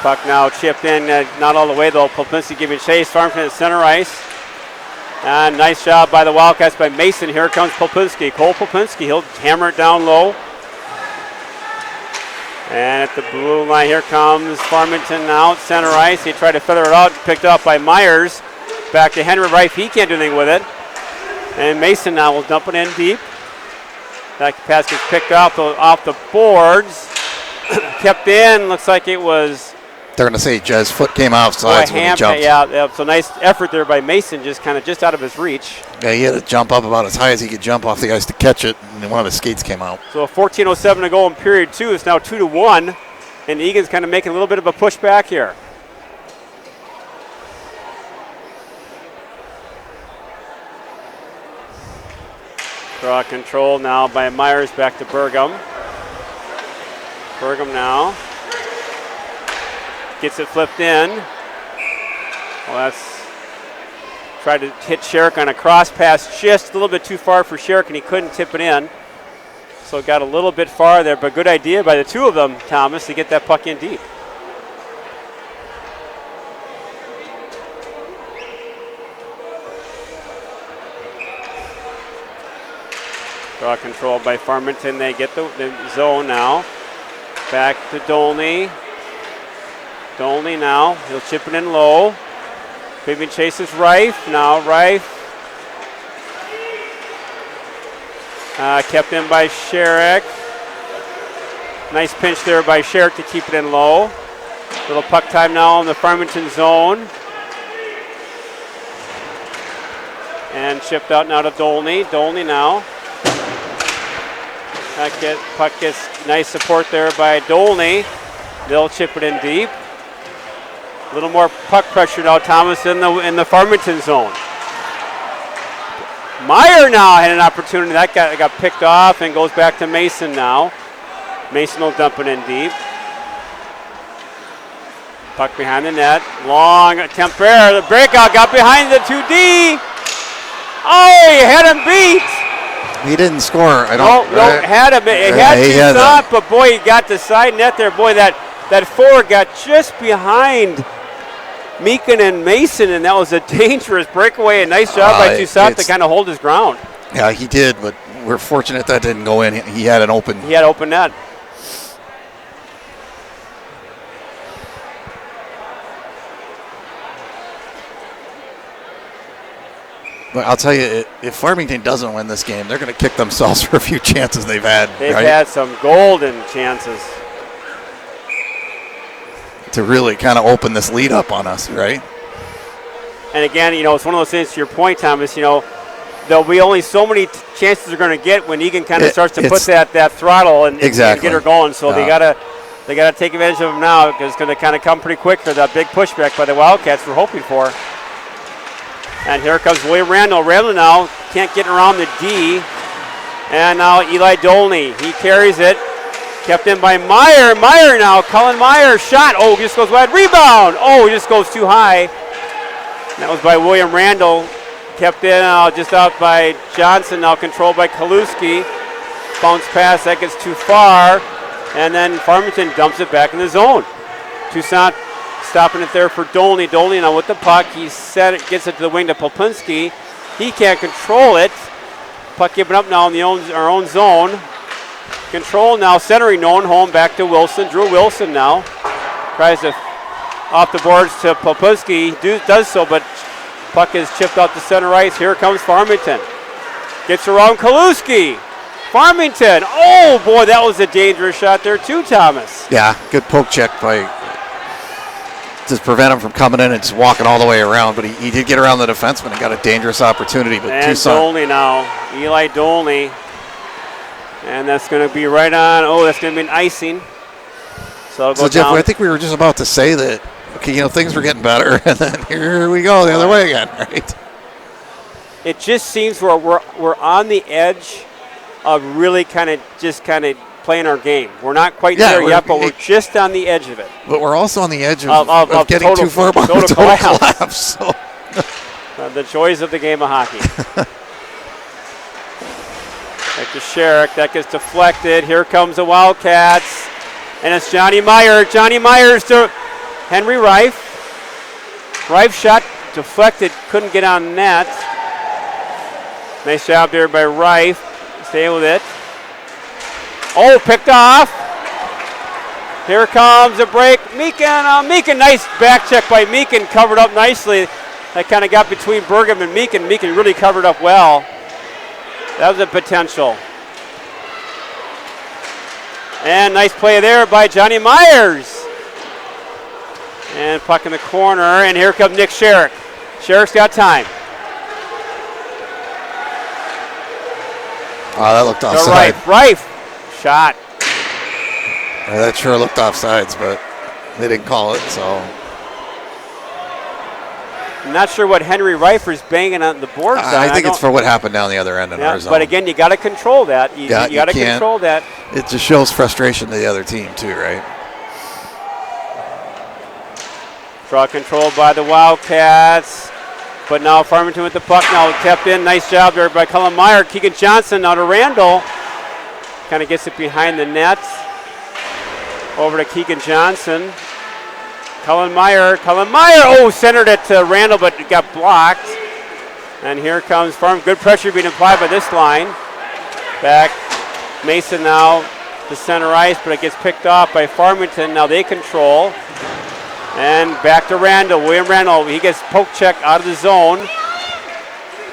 Puck now chipped in, not all the way though. Popinski giving chase. Farmington at center ice. And nice job by the Wildcats by Mason. Here comes Popinski. Cole Popinski, he'll hammer it down low. And at the blue line, here comes Farmington now, center ice. He tried to feather it out, picked up by Myers. Back to Henry Reif, he can't do anything with it. And Mason now will dump it in deep. That pass gets picked off the boards. Kept in, looks like it was... They're going to say Jez's foot came off sides when he jumped. Yeah, so nice effort there by Mason, just out of his reach. Yeah, he had to jump up about as high as he could jump off the ice to catch it, and then one of his skates came out. So 14:07 to go in period 2. It's now 2-1, and Eagan's kind of making a little bit of a push back here. Draw control now by Myers, back to Bergman. Bergman now. Gets it flipped in. Well, that's Tried to hit Sherrick on a cross pass, just a little bit too far for Sherrick, and he couldn't tip it in. So it got a little bit far there, but good idea by the two of them, Thomas, to get that puck in deep. Draw control by Farmington. They get the zone now. Back to Dolney. Dolney now. He'll chip it in low. Fabian chases Reif. Now Reif. Kept in by Sherrick. Nice pinch there by Sherrick to keep it in low. Little puck time now in the Farmington zone. And chipped out now to Dolney. Dolney now. Puck gets nice support there by Dolney. They'll chip it in deep. A little more puck pressure now, Thomas, in the Farmington zone. Meyer now had an opportunity. That got picked off and goes back to Mason now. Mason will dump it in deep. Puck behind the net. Long attempt there. The breakout got behind the 2D. Oh, he had him beat. He didn't score. No, had him. He had to, but boy, he got the side net there. Boy, that forward got just behind Meakin and Mason, and that was a dangerous breakaway. A nice job by Toussaint to kind of hold his ground. Yeah, he did, but we're fortunate that didn't go in. He had an open. He had open net. But I'll tell you, if Farmington doesn't win this game, they're going to kick themselves for a few chances they've had. They've had some golden chances to really kind of open this lead up on us, right? And again, it's one of those things, to your point, Thomas, there'll be only so many chances they're going to get when Eagan kind of starts to put that throttle and get her going. So they gotta take advantage of them now, because it's going to kind of come pretty quick for that big pushback by the Wildcats we're hoping for. And here comes William Randall. Randall now can't get around the D. And now Eli Dolney. He carries it. Kept in by Meyer. Meyer now. Cullen Meyer. Shot. Oh, just goes wide. Rebound. Oh, he just goes too high. And that was by William Randall. Kept in just out by Johnson. Now controlled by Kaluski. Bounce pass. That gets too far. And then Farmington dumps it back in the zone. Toussaint stopping it there for Dolney. Dolney now with the puck. He gets it to the wing to Poplinski. He can't control it. Puck given up now in our own zone. Control now, centering Nonholm back to Wilson. Drew Wilson now tries to off the boards to Poplinski. Does so, but puck is chipped out to center ice. Here comes Farmington. Gets around Kaluski. Farmington. Oh boy, that was a dangerous shot there too, Thomas. Yeah, good poke check by just prevent him from coming in and just walking all the way around, but he did get around the defenseman and got a dangerous opportunity. But and Dolney now, Eli Dolney, and that's going to be right on. Oh, that's going to be an icing. So Jeff, down. I think we were just about to say that. Okay, things were getting better, and then here we go the other way again, right? It just seems we're on the edge of really kind of playing our game. We're not quite there yet, but we're just on the edge of it. But we're also on the edge of getting too far behind total collapse. So. The joys of the game of hockey. Back to Sherrick. That gets deflected. Here comes the Wildcats. And it's Johnny Meyer. Johnny Myers to Henry Reif. Reif shot deflected. Couldn't get on net. Nice job there by Reif. Stay with it. Oh, picked off. Here comes a break. Meakin, nice back check by Meakin, covered up nicely. That kind of got between Burgham and Meakin. Meakin really covered up well. That was a potential. And nice play there by Johnny Myers. And puck in the corner, and here comes Nick Sherrick. Sherrick's got time. Oh, that looked offside. Reif. Shot. Yeah, that sure looked offsides, but they didn't call it, so. I'm not sure what Henry Reifer's banging on the boards. I think it's for what happened down the other end in our zone. But again, you got to control that. You got to control that. It just shows frustration to the other team too, right? Draw control by the Wildcats. But now Farmington with the puck now kept in. Nice job there by Cullen Meyer. Keegan Johnson now to Randall. Kind of gets it behind the net. Over to Keegan Johnson. Cullen Meyer. Oh, centered it to Randall, but it got blocked. And here comes Farm. Good pressure being applied by this line. Back. Mason now to center ice, but it gets picked off by Farmington. Now they control. And back to Randall. William Randall, he gets poke check out of the zone.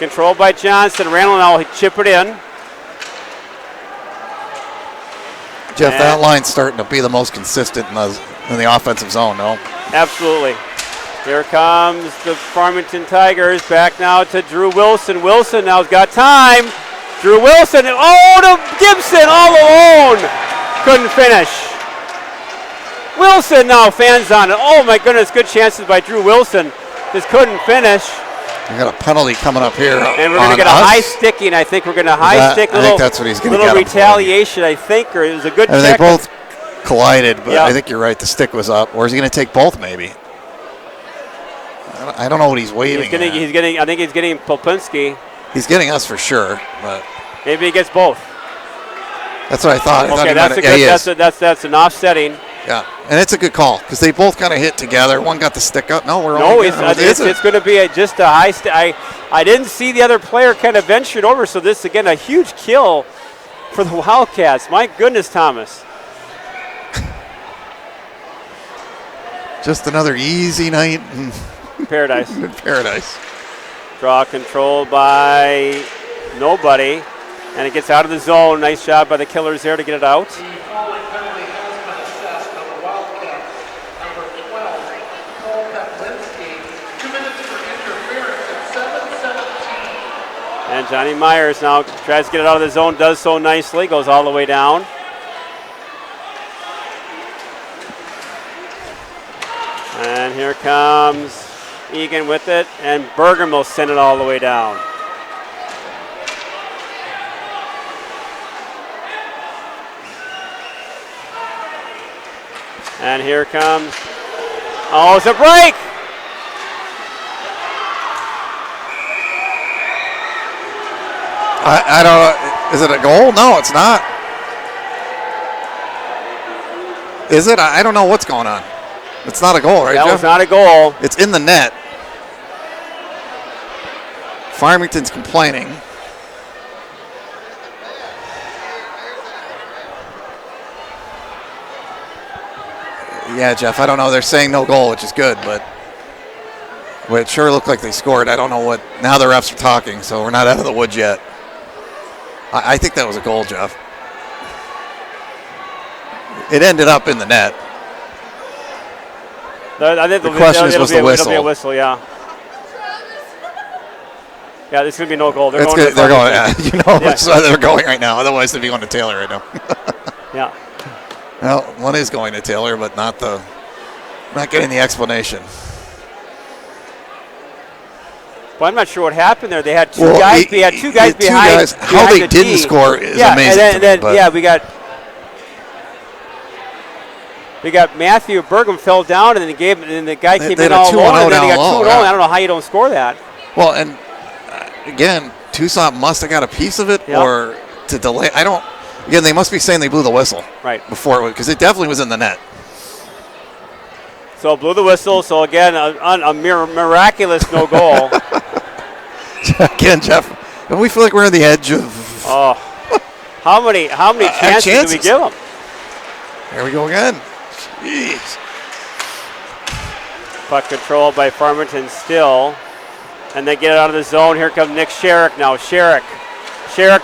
Controlled by Johnson. Randall now chip it in. Jeff, that line's starting to be the most consistent in the offensive zone, no? Absolutely. Here comes the Farmington Tigers. Back now to Drew Wilson. Wilson now's got time. Drew Wilson. Oh, to Gibson all alone. Couldn't finish. Wilson now fans on it. Oh my goodness, good chances by Drew Wilson. Just couldn't finish. We got a penalty coming up here. And we're going to get a high sticking. I think we're going to high stick. I think that's what he's going to get. Little retaliation, I think, or it was a good check. They both collided, but I think you're right. The stick was up. Or is he going to take both? Maybe. I don't know what he's waving. I think he's getting Popinski. He's getting us for sure, but maybe he gets both. That's what I thought. Okay, that's an offsetting. Yeah, and it's a good call because they both kind of hit together. One got the stick up. It's going to be just a high stick. I didn't see the other player kind of ventured over, so this, again, a huge kill for the Wildcats. My goodness, Thomas. Just another easy night in Paradise. Paradise. Draw control by nobody, and it gets out of the zone. Nice job by the Killers there to get it out. And Johnny Myers now tries to get it out of the zone, does so nicely, goes all the way down. And here comes Eagan with it, and Bergam will send it all the way down. And here comes, oh, it's a break! I don't know. Is it a goal? No, it's not. Is it? I don't know what's going on. It's not a goal, right, Jeff? That was not a goal. It's in the net. Farmington's complaining. Yeah, Jeff, I don't know. They're saying no goal, which is good, but it sure looked like they scored. I don't know what. Now the refs are talking, so we're not out of the woods yet. I think that was a goal, Jeff. It ended up in the net. I think the question is, was the whistle? It'll be a whistle, yeah. Yeah, there's going to be no goal. They're going which side they're going right now. Otherwise, they'd be going to Taylor right now. Yeah. Well, one is going to Taylor, but not getting the explanation. Well, I'm not sure what happened there. They had two guys. They had two guys behind. How they didn't score is amazing. And then we got Matthew Bergam fell down, and then the guy came in all alone. And then they got 2-0. Yeah. I don't know how you don't score that. Well, and again, Tucson must have got a piece of it, or to delay. I don't. Again, they must be saying they blew the whistle before it, because it definitely was in the net. So blew the whistle. So again, a miraculous no goal. Again, Jeff, don't we feel like we're on the edge of? Oh, how many chances do we give them? There we go again. Jeez. Puck control by Farmington still, and they get it out of the zone. Here comes Nick Sherrick now. Sherrick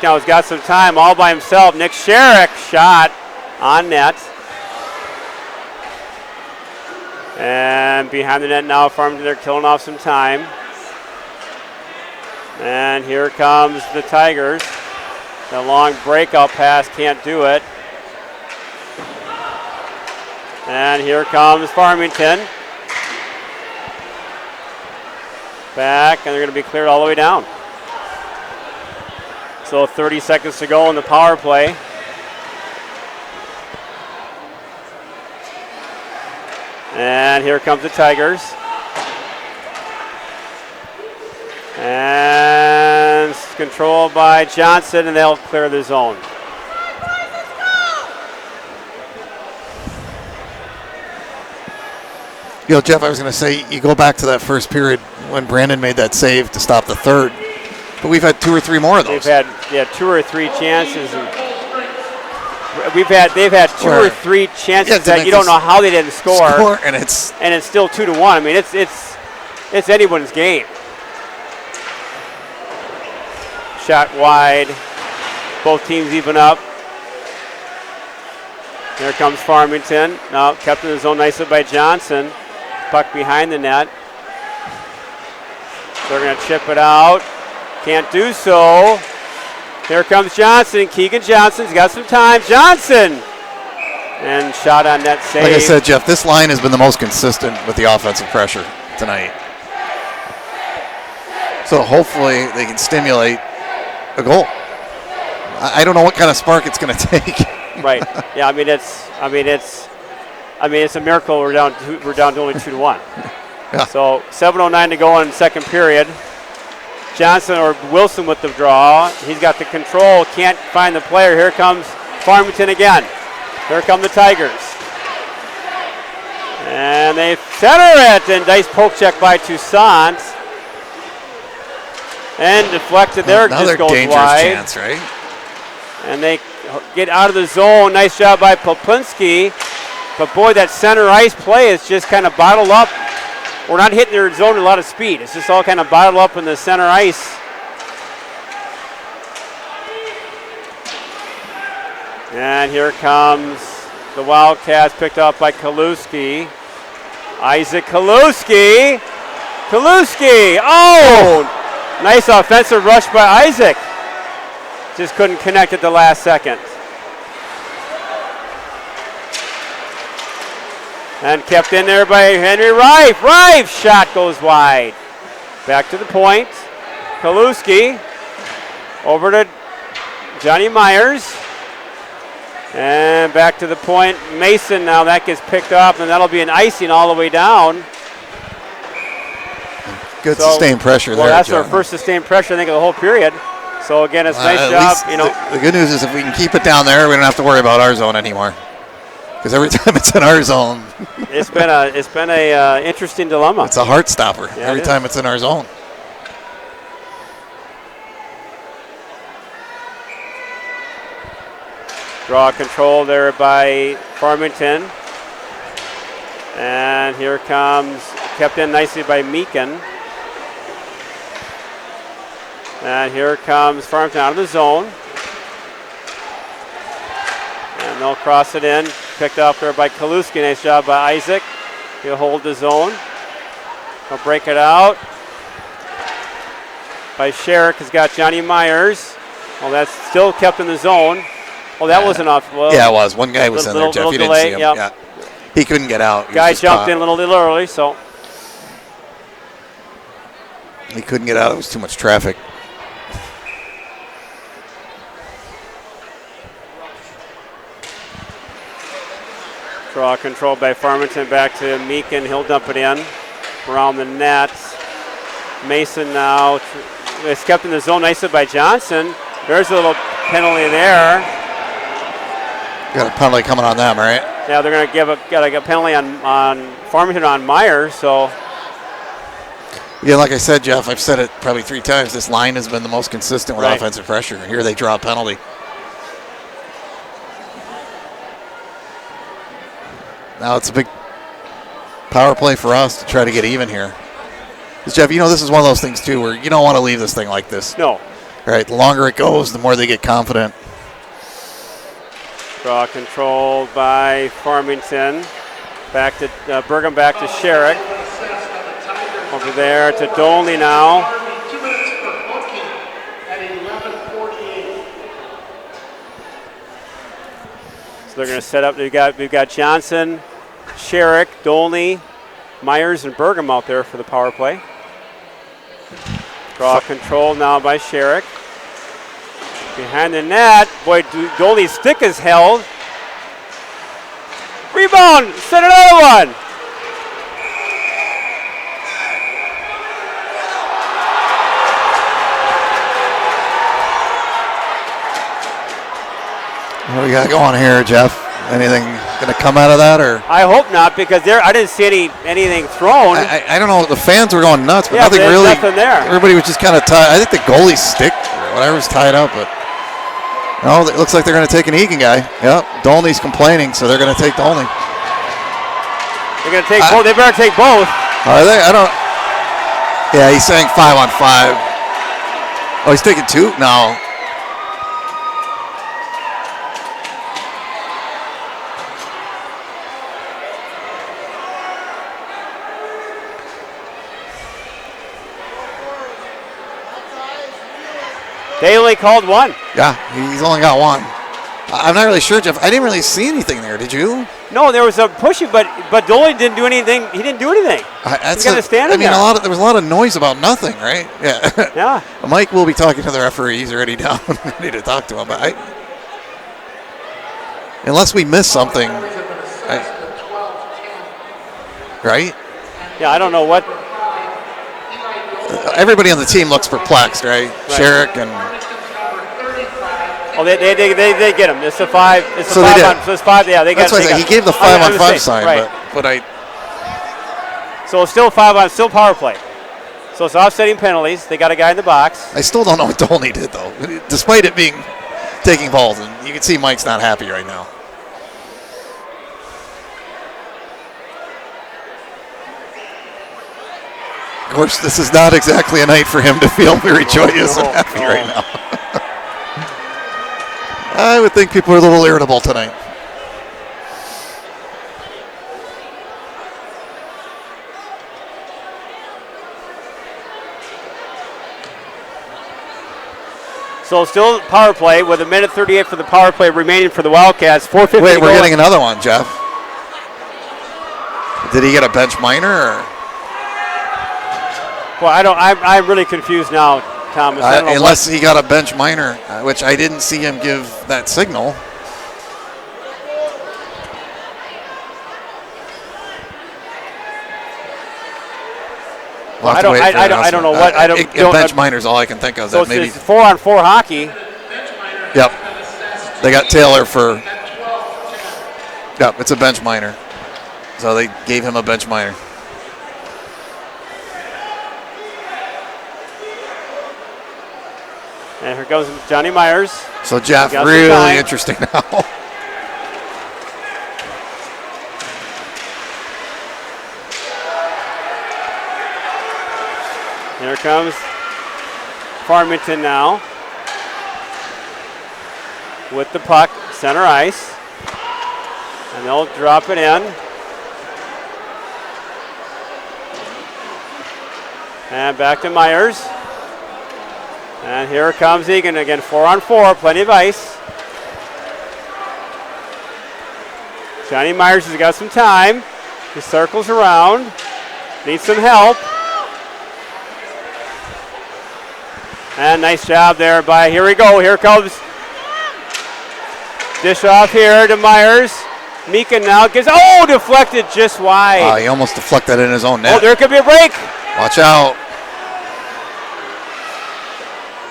now has got some time all by himself. Nick Sherrick shot on net. And behind the net now, Farmington, they're killing off some time. And here comes the Tigers. The long breakout pass, can't do it. And here comes Farmington. Back, and they're going to be cleared all the way down. So 30 seconds to go in the power play. And here comes the Tigers. And it's controlled by Johnson, and they'll clear the zone. You know, Jeff, I was going to say, you go back to that first period when Brandon made that save to stop the third, but we've had 2 or 3 more of those. They've had 2 or 3 chances. And they've had 2 or 3 chances that you don't know how they didn't score, and it's still 2-1. I mean, it's anyone's game. Shot wide. Both teams even up. Here comes Farmington. Now kept in the zone nicely by Johnson. Puck behind the net. They're going to chip it out. Can't do so. Here comes Johnson. Keegan Johnson's got some time. Johnson! And shot on net save. Like I said, Jeff, this line has been the most consistent with the offensive pressure tonight. So hopefully they can stimulate a goal. I don't know what kind of spark it's going to take. Right. Yeah. I mean, it's a miracle. We're down to only 2-1. Yeah. So 7:09 to go in the second period. Johnson or Wilson with the draw. He's got the control. Can't find the player. Here comes Farmington again. Here come the Tigers. And they center it. And nice poke check by Toussaint. And deflected there. Another just goes dangerous wide. chance, right? And they get out of the zone. Nice job by Poplinski. But boy, that center ice play is just kind of bottled up. We're not hitting their zone with a lot of speed. It's just all kind of bottled up in the center ice. And here comes the Wildcats, picked up by Kaluski. Isaac Kaluski. Kaluski. Oh! Nice offensive rush by Isaac. Just couldn't connect at the last second. And kept in there by Henry Reif. Reif shot goes wide. Back to the point. Kaluski over to Johnny Myers. And back to the point. Mason now, that gets picked up, and that'll be an icing all the way down. Good sustained pressure there, that's John. our first sustained pressure, I think, of the whole period. So again, it's a nice job. You know, the good news is if we can keep it down there, we don't have to worry about our zone anymore. Because every time it's in our zone, it's been a interesting dilemma. It's a heart stopper every it time it's in our zone. Draw control there by Farmington. And here comes, kept in nicely by Meakin. And here comes Farmington out of the zone. And they'll cross it in. Picked up there by Kaluski. Nice job by Isaac. He'll hold the zone. He'll break it out. By Sherrick has got Johnny Myers. Well, that's still kept in the zone. Oh, that wasn't off. Well, yeah, it was. One guy was in there, Jeff. You didn't see him. Yep. Yeah. He couldn't get out. Guy jumped in a little early, so. He couldn't get out. It was too much traffic. Draw control by Farmington back to Meakin. He'll dump it in around the net. Mason now. It's kept in the zone nicely by Johnson. There's a little penalty there. Got a penalty coming on them, right? Yeah, they're going to give a penalty on Farmington on Myers. So. Yeah, like I said, Jeff, I've said it probably 3 times. This line has been the most consistent with offensive pressure. And here they draw a penalty. Now it's a big power play for us to try to get even here. Because, Jeff, you know, this is one of those things, too, where you don't want to leave this thing like this. No. Right, the longer it goes, the more they get confident. Draw control by Farmington. Back to Bergam, back to Sherrick. Over there to Dolney now. 2 minutes for booking at 11:48. So they're going to set up. We've got Johnson, Sherrick, Dolney, Myers, and Bergam out there for the power play. Draw control now by Sherrick. Behind the net. Boy, Dolney's stick is held. Rebound. Set another one. What do we got going here, Jeff? Anything going to come out of that, or? I hope not, because I didn't see anything thrown. I don't know. The fans were going nuts, but yeah, nothing but really. Nothing there. Everybody was just kind of tied. I think the goalie's stick or whatever's tied up, but no, it looks like they're going to take an Eagan guy. Yep, Dolney's complaining, so they're going to take Dolney. They're going to take both. They better take both. Are they? I don't. Yeah, he's saying 5-on-5. Oh, he's taking 2? No. They only called one. Yeah, he's only got one. I'm not really sure, Jeff. I didn't really see anything there. Did you? No, there was a pushing, but Dolly didn't do anything. He didn't do anything. He's got to stand in there. There was a lot of noise about nothing, right? Yeah. Yeah. Mike will be talking to the referee. He's already down. We need to talk to him. But unless we miss something, right? Yeah, I don't know what. Everybody on the team looks perplexed, right? Sherrick and. Oh, they get him. It's a 5. It's a so 5 they on. So it's 5. Yeah, they got. That's why he gave the 5-on-5 sign, right. but I. So it's still 5 on, still power play. So it's offsetting penalties. They got a guy in the box. I still don't know what Dolney did though, despite it being taking balls, and you can see Mike's not happy right now. Of course, this is not exactly a night for him to feel very joyous and happy right now. I would think people are a little irritable tonight. So still power play with 1:38 for the power play remaining for the Wildcats. 4:50. Wait, we're getting another one, Jeff. Did he get a bench minor? Or? Well, I'm really confused now, Thomas. Unless he got a bench minor, which I didn't see him give that signal. Well, I don't know what. Bench minor is all I can think of. So that maybe it's 4-on-4 hockey. Yep. They got Taylor for. Yep, it's a bench minor. So they gave him a bench minor. And here goes Johnny Myers. So Jeff, really interesting now. Here comes Farmington now with the puck, center ice. And they'll drop it in. And back to Myers. And here comes Eagan again, 4-on-4, plenty of ice. Johnny Myers has got some time. He circles around, needs some help. And nice job there by, here we go, here comes. Dish off here to Myers. Meekin now gives, deflected just wide. He almost deflected in his own net. Oh, there could be a break. Watch out.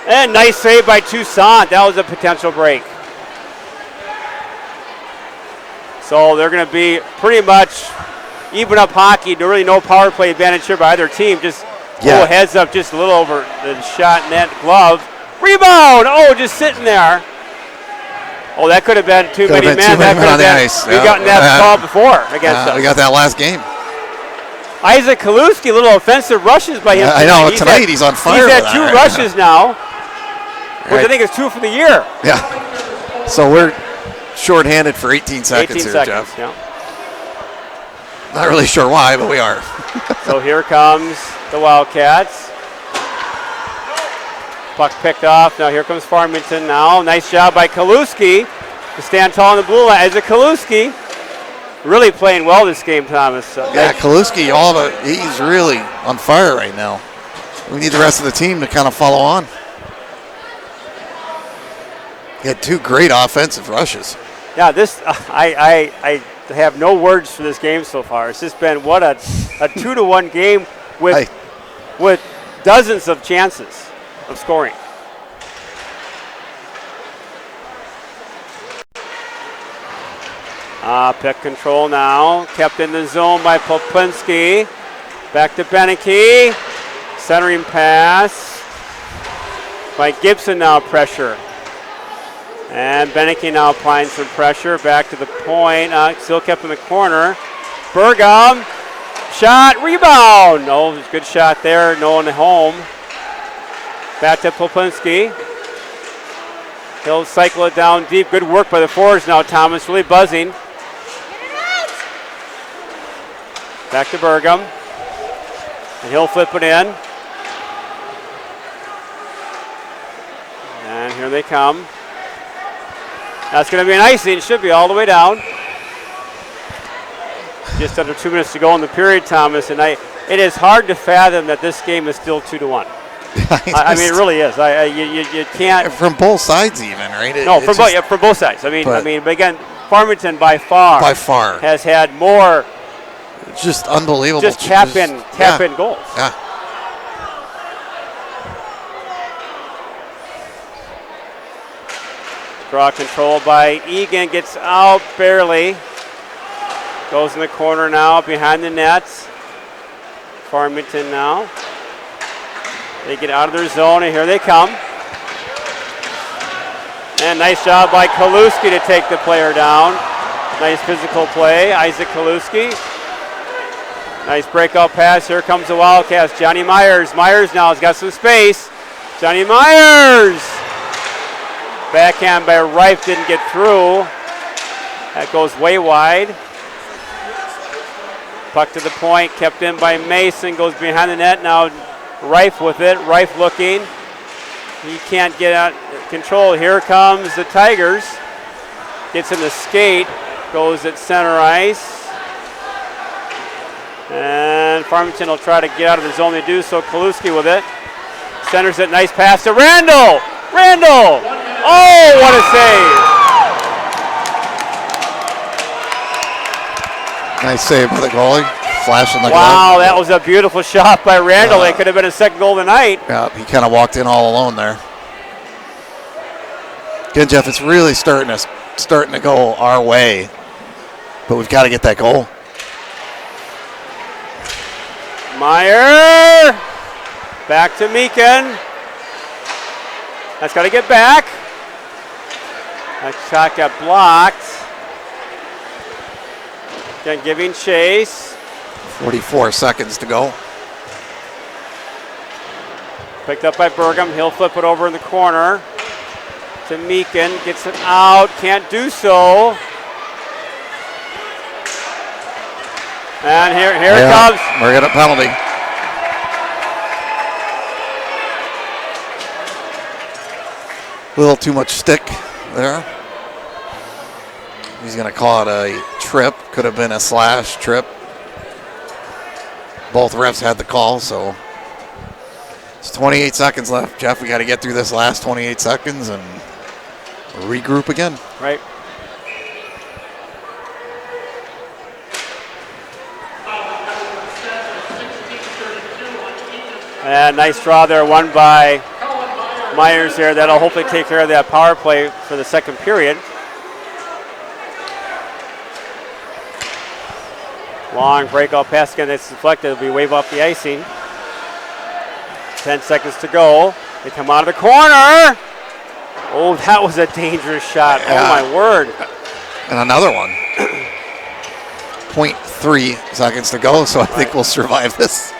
And nice save by Toussaint. That was a potential break. So they're going to be pretty much even up hockey. Really no power play advantage here by either team. Just little heads up, just a little over the shot net glove. Rebound! Just sitting there. Oh, that could have been too many men. That could have been. Ice. We've gotten that call before against us. We got that last game. Isaac Kaluski, little offensive rushes by him. I know, tonight he's on fire. He's had 2 rushes now. Which I think is 2 for the year. Yeah. So we're shorthanded for 18 seconds 18 here, seconds, Jeff. Yeah. Not really sure why, but we are. So here comes the Wildcats. Puck picked off. Now here comes Farmington now. Nice job by Kaluski to stand tall in the blue line. Isaac Kaluski really playing well this game, Thomas. Kaluski, he's really on fire right now. We need the rest of the team to kind of follow on. He had 2 great offensive rushes. Yeah, I have no words for this game so far. It's just been what a 2-1 game with dozens of chances of scoring. Pick control now. Kept in the zone by Poplinski. Back to Beneke. Centering pass by Gibson now, pressure. And Beneke now applying some pressure. Back to the point. Still kept in the corner. Burgum. Shot. Rebound. No, good shot there. No one home. Back to Poplinski. He'll cycle it down deep. Good work by the forwards now, Thomas. Really buzzing. Back to Burgum. And he'll flip it in. And here they come. That's going to be an icing. It should be all the way down. Just under 2 minutes to go in the period, Thomas. And it is hard to fathom that this game is still 2-1. I mean, it really is. You can't. From both sides, even, right? From both sides. I mean, but again, Farmington by far has had more. Just unbelievable. Just tap in goals. Yeah. Draw control by Eagan, gets out barely. Goes in the corner now, behind the nets. Farmington now. They get out of their zone, and here they come. And nice job by Kaluski to take the player down. Nice physical play, Isaac Kaluski. Nice breakout pass. Here comes the Wildcats. Johnny Myers. Myers now has got some space. Johnny Myers. Backhand by Reif, didn't get through. That goes way wide. Puck to the point, kept in by Mason, goes behind the net. Now Reif with it. Reif looking. He can't get out control. Here comes the Tigers. Gets in the skate. Goes at center ice. And Farmington will try to get out of the zone. They do so. Kaluski with it. Centers it. Nice pass to Randall. Randall. Oh, what a save. Nice save by the goalie. Flashing the glove. Wow, that was a beautiful shot by Randall. It could have been a second goal of the night. Yeah, he kind of walked in all alone there. Again, Jeff, it's really starting to go our way, but we've got to get that goal. Meyer. Back to Meekin. That's got to get back. That shot got blocked. Again, giving chase. 44 seconds to go. Picked up by Burgum. He'll flip it over in the corner to Meekin. Gets it out. Can't do so. And here it comes. We're getting a penalty. A little too much stick there. He's going to call it a trip. Could have been a slash trip. Both refs had the call, so it's 28 seconds left. Jeff, we got to get through this last 28 seconds and regroup again. Right. And nice draw there, won by Myers there. That'll hopefully take care of that power play for the second period. Long breakout pass again. That's deflected. It'll be wave off the icing. 10 seconds to go. They come out of the corner. Oh, that was a dangerous shot. Yeah. Oh, my word. And another one. 0.3 seconds to go, so I think we'll survive this.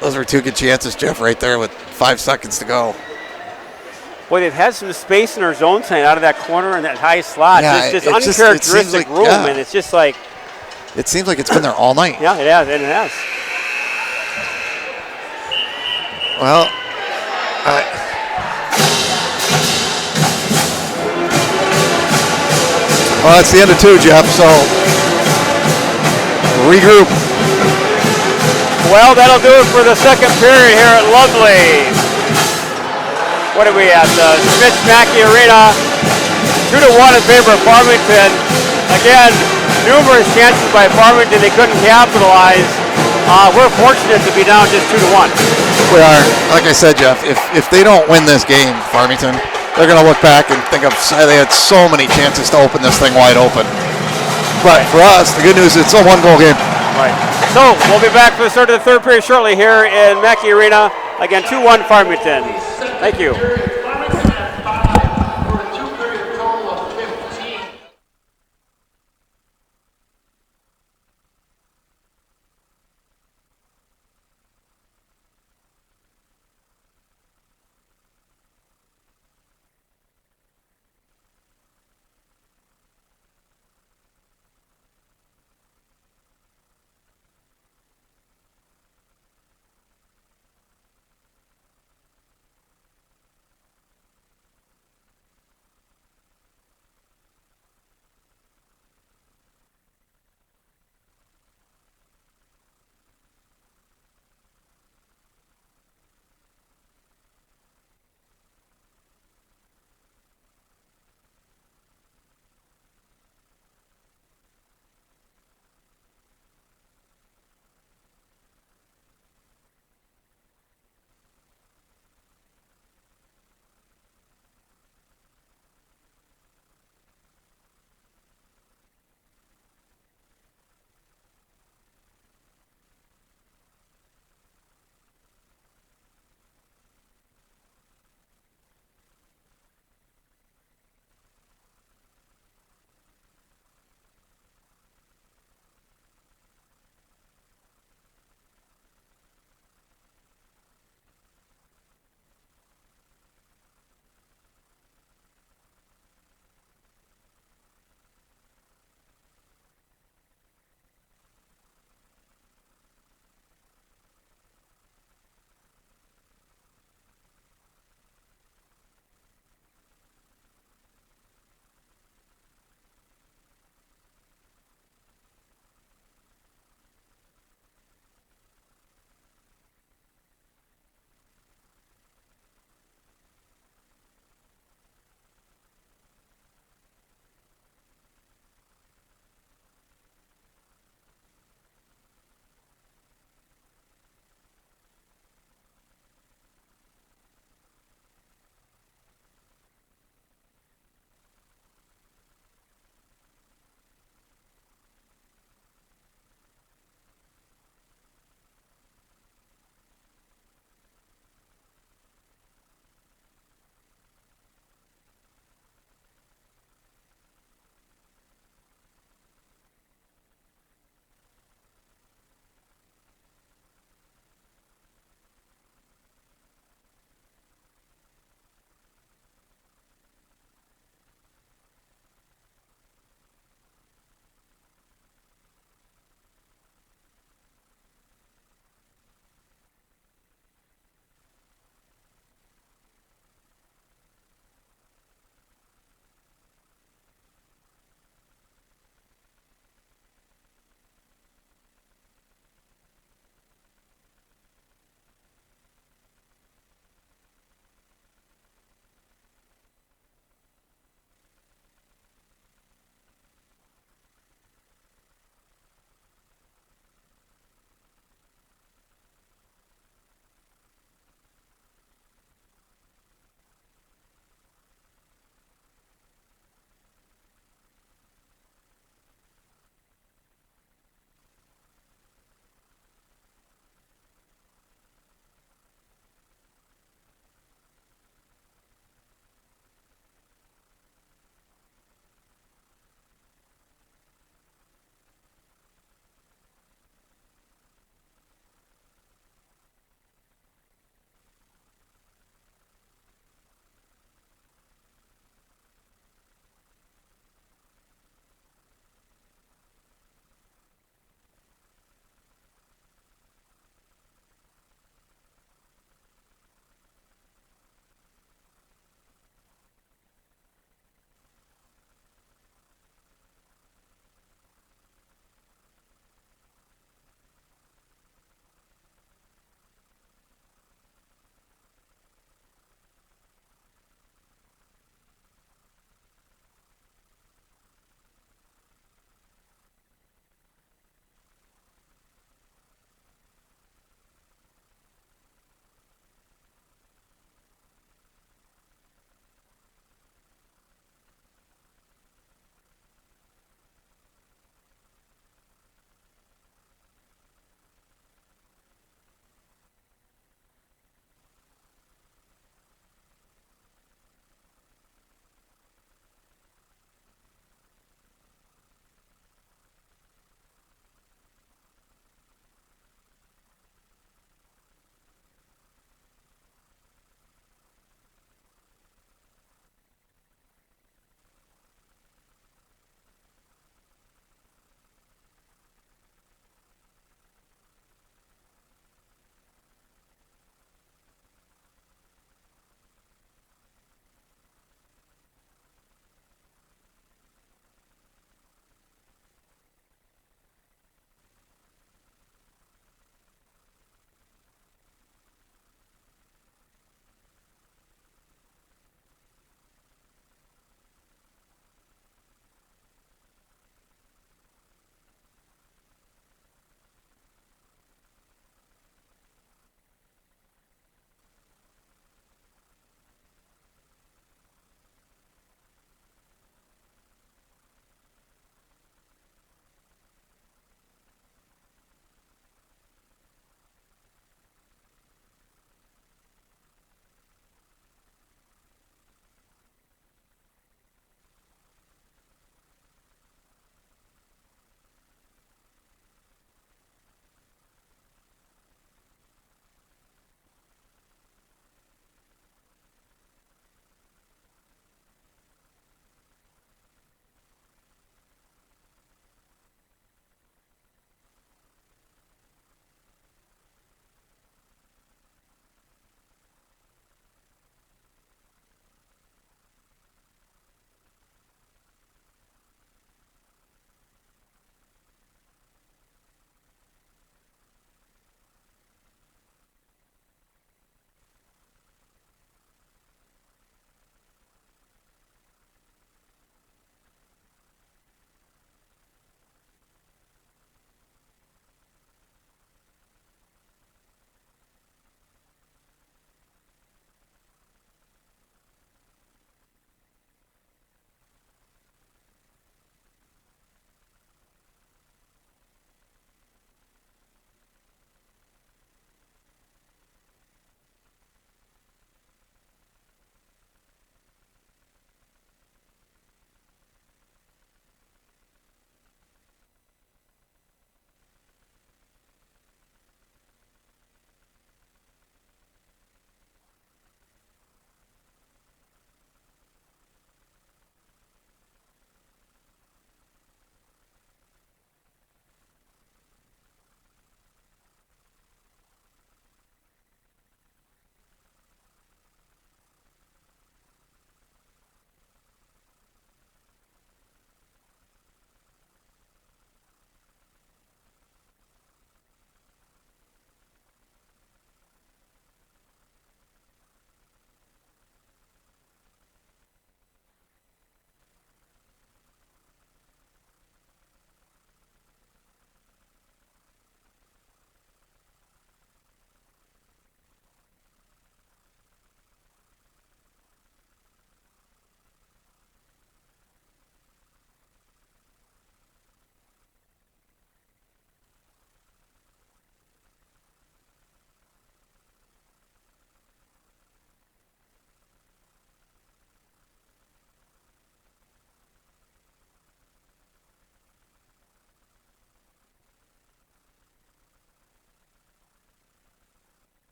Those were two good chances, Jeff, right there with 5 seconds to go. Boy, they've had some space in their zone tonight out of that corner and that high slot. Yeah, it's just uncharacteristic room, and it's just like... It seems like it's been there all night. Yeah, it has, and it has. Well, that's the end of two, Jeff, so regroup. Well, that'll do it for the second period here at Lovely. What are we at? The Smith-Mackey Arena, 2-1 in favor of Farmington. Again, numerous chances by Farmington. They couldn't capitalize. We're fortunate to be down just 2-1. We are. Like I said, Jeff, if they don't win this game, Farmington, they're going to look back and think of they had so many chances to open this thing wide open. But for us, the good news is it's a one-goal game. Right. So we'll be back for the start of the third period shortly here in Mackey Arena. Again, 2-1 Farmington. Thank you.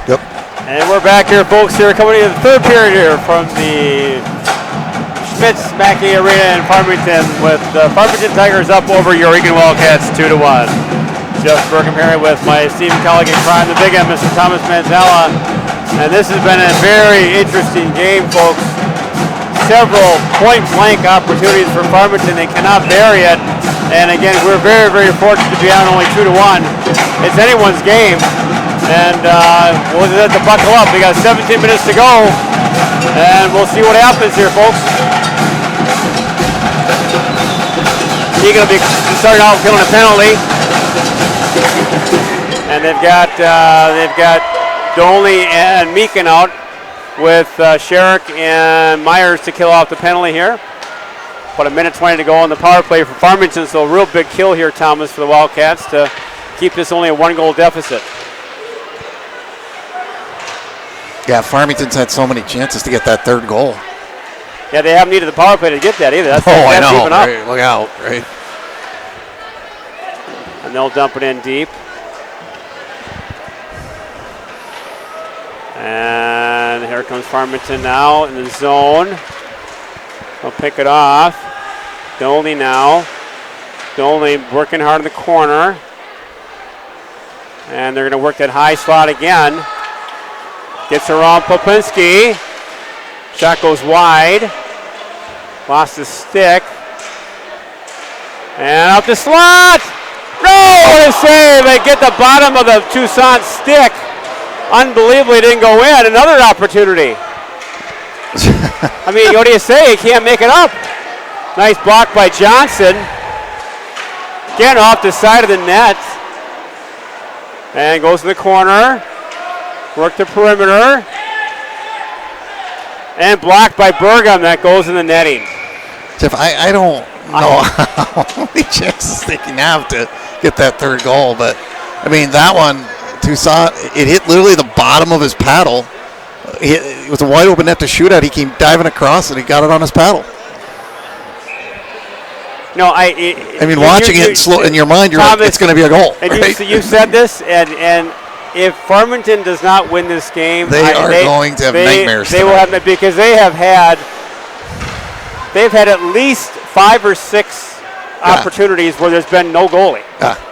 Yep. And we're back here, folks, here coming into the third period here from the Schmitz Mackey Arena in Farmington with the Farmington Tigers up over your Eagan Wildcats 2-1. Jeff Burkham here with my esteemed colleague in crime, the big M, Mr. Thomas Manzella. And this has been a very interesting game, folks. Several point-blank opportunities for Farmington. They cannot bury it. And again, we're very, very fortunate to be on only 2-1. It's anyone's game. And we'll just have to buckle up. We got 17 minutes to go. And we'll see what happens here, folks. Eagan will be starting out killing a penalty. And they've got Dolney and Meakin out with Sherrick and Myers to kill off the penalty here. About a minute 20 to go on the power play for Farmington, so a real big kill here, Thomas, for the Wildcats to keep this only a 1-goal deficit. Yeah, Farmington's had so many chances to get that third goal. Yeah, they haven't needed the power play to get that either. That's I know. Even up. Right, look out, right? And they'll dump it in deep. And here comes Farmington now in the zone. They'll pick it off. Dolney now. Dolney working hard in the corner. And they're going to work that high slot again. Gets around Popinski. Shot goes wide. Lost his stick. And up the slot. No! What a save. They get the bottom of the Toussaint stick. Unbelievably didn't go in. Another opportunity. I mean, what do you say? He can't make it up. Nice block by Johnson. Again, off the side of the net. And goes to the corner. Work the perimeter. And blocked by Burgham. That goes in the netting. Jeff, I don't know how many chances they can have to get that third goal, but I mean, that one, Toussaint, it hit literally the bottom of his paddle. It was a wide open net to shoot at. He came diving across and he got it on his paddle. No, I mean, watching it slow in your mind, you're Thomas, like, it's going to be a goal. And right? you said this, and if Farmington does not win this game, they are going to have nightmares. They will have, because they've had at least 5 or 6 opportunities where there's been no goalie,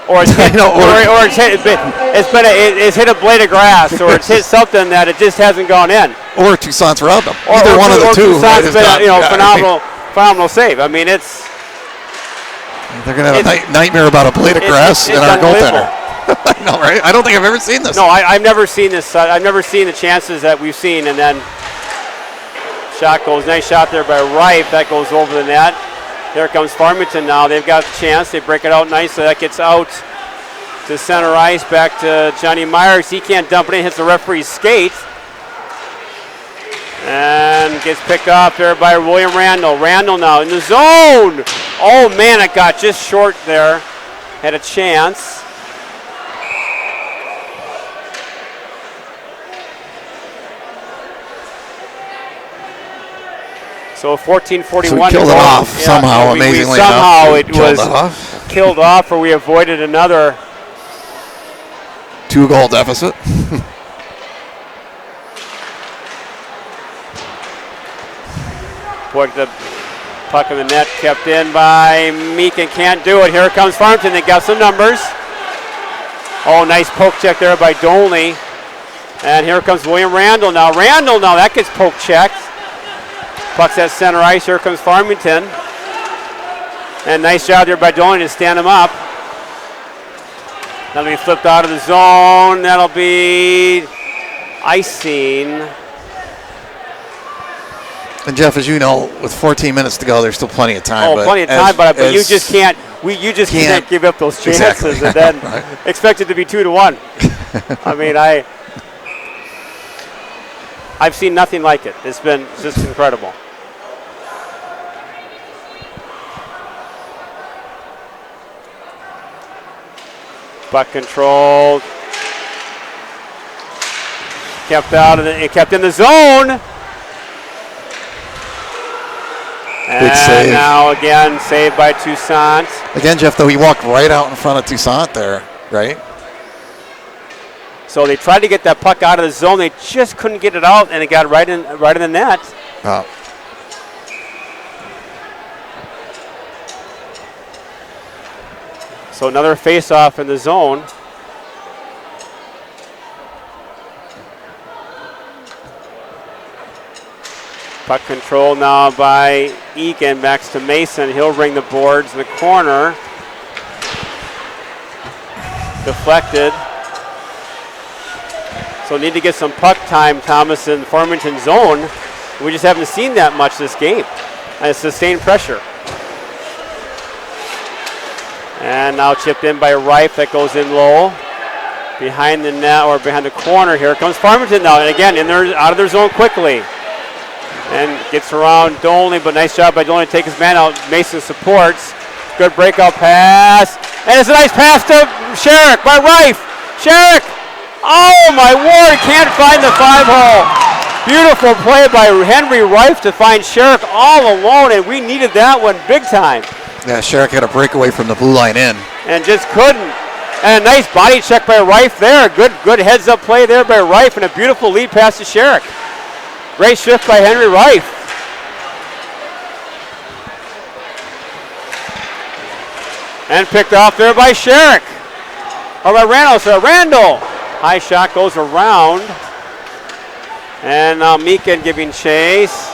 or it's hit, it's hit a blade of grass, or it's hit something that it just hasn't gone in, or Toussaint's robbed them. Either one of the two. Toussaint's been phenomenal save. I mean, they're going to have a nightmare about a blade of grass and our goaltender. No, right? I don't think I've ever seen this. No, I've never seen this. I've never seen the chances that we've seen, and then shot goes. Nice shot there by Rife. That goes over the net. Here comes Farmington now. They've got the chance. They break it out nicely. That gets out to center ice. Back to Johnny Myers. He can't dump it in. Hits the referee's skate. And gets picked off there by William Randall. Randall now in the zone. Oh, man, it got just short there. Had a chance. So 14:41 so we killed it off somehow, amazingly somehow enough. It was killed off, or we avoided another 2-goal deficit. Put the puck in the net, kept in by Meakin. Can't do it. Here comes Farmington. They got some numbers. Oh, nice poke check there by Dolney. And here comes William Randall now. That gets poke checked. Puck's at center ice. Here comes Farmington. And nice job there by Dolney to stand him up. That'll be flipped out of the zone. That'll be icing. And Jeff, as you know, with 14 minutes to go, there's still plenty of time. Oh, plenty of time, but you just can't. You just can't give up those chances exactly. and then expect it to be 2-1. I mean, I've seen nothing like it. It's been just incredible. Puck controlled. Kept out of it. Kept in the zone. Good save. Now again, saved by Toussaint. Again, Jeff, though, he walked right out in front of Toussaint there, right? So they tried to get that puck out of the zone. They just couldn't get it out, and it got right in the net. So another face-off in the zone. Puck control now by Eagan. Back to Mason. He'll ring the boards in the corner. Deflected. So need to get some puck time, Thomas, in Farmington zone. We just haven't seen that much this game. And sustained pressure. And now chipped in by Reif. That goes in low. Behind the net or behind the corner. Here comes Farmington now. And again, out of their zone quickly. And gets around Dolney, but nice job by Dolney to take his man out. Mason supports. Good breakout pass. And it's a nice pass to Sherrick by Reif. Sherrick! Oh my word, can't find the 5-hole. Beautiful play by Henry Reif to find Sherrick all alone, and we needed that one big time. Yeah, Sherrick had a breakaway from the blue line in. And just couldn't. And a nice body check by Reif there. Good heads-up play there by Reif, and a beautiful lead pass to Sherrick. Great shift by Henry Reif. And picked off there by Sherrick. Or by Randall, so Randall. High shot goes around. And now Meakin giving chase.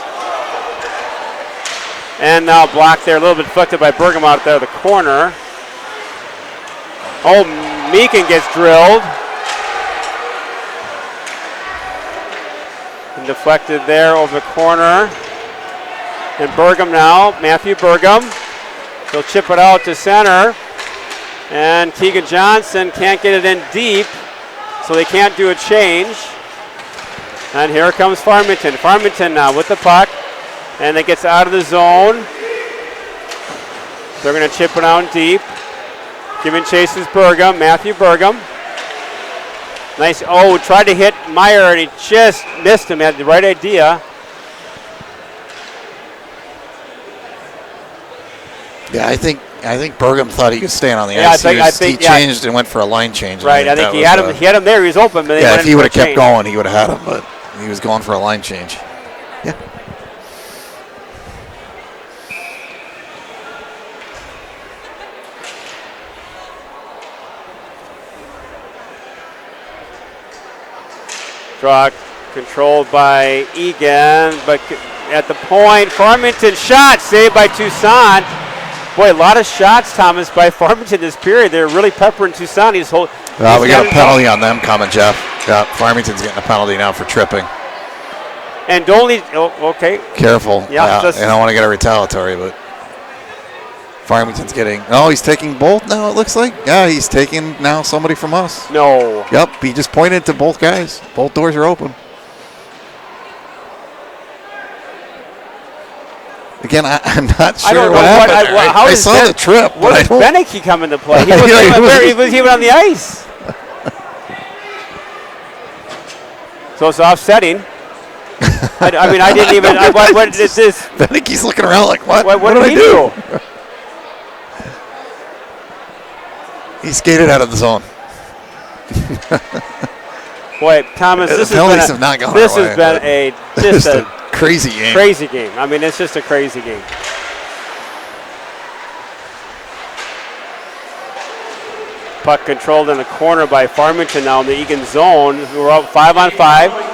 And now blocked there, a little bit deflected by Bergam out there at the corner. Oh, Meakin gets drilled. And deflected there over the corner. And Bergam now, Matthew Bergam. He'll chip it out to center. And Keegan Johnson can't get it in deep, so they can't do a change. And here comes Farmington. Farmington now with the puck. And it gets out of the zone. They're going to chip it out deep. Giving chase is Bergam, Matthew Bergam. Nice, tried to hit Meyer and he just missed him. Had the right idea. Yeah, I think Bergam thought he was staying on the ice. He changed and went for a line change. Right, I think he had him there. He was open, but if he would have kept going, he would have had him. But he was going for a line change. Yeah. Draw controlled by Eagan, but at the point, Farmington shot saved by Toussaint. Boy, a lot of shots, Thomas, by Farmington this period. They're really peppering Toussaint. We got a penalty on them coming, Jeff. Yeah, Farmington's getting a penalty now for tripping. And Dolney, okay. Careful. Yeah, I don't want to get a retaliatory, but Farmington's getting, he's taking both now, it looks like. Yeah, he's taking now somebody from us. No. Yep, he just pointed to both guys. Both doors are open. Again, I'm not sure what happened. I saw the trip. What did Beneke come into play? He was even on the ice. So it's offsetting. I didn't even. What is this? Beneke's looking around like, what? What did he do? He skated out of the zone. Boy, Thomas, this has been a crazy game. Crazy game. I mean, it's just a crazy game. Puck controlled in the corner by Farmington now in the Eagan zone. We're out 5-on-5.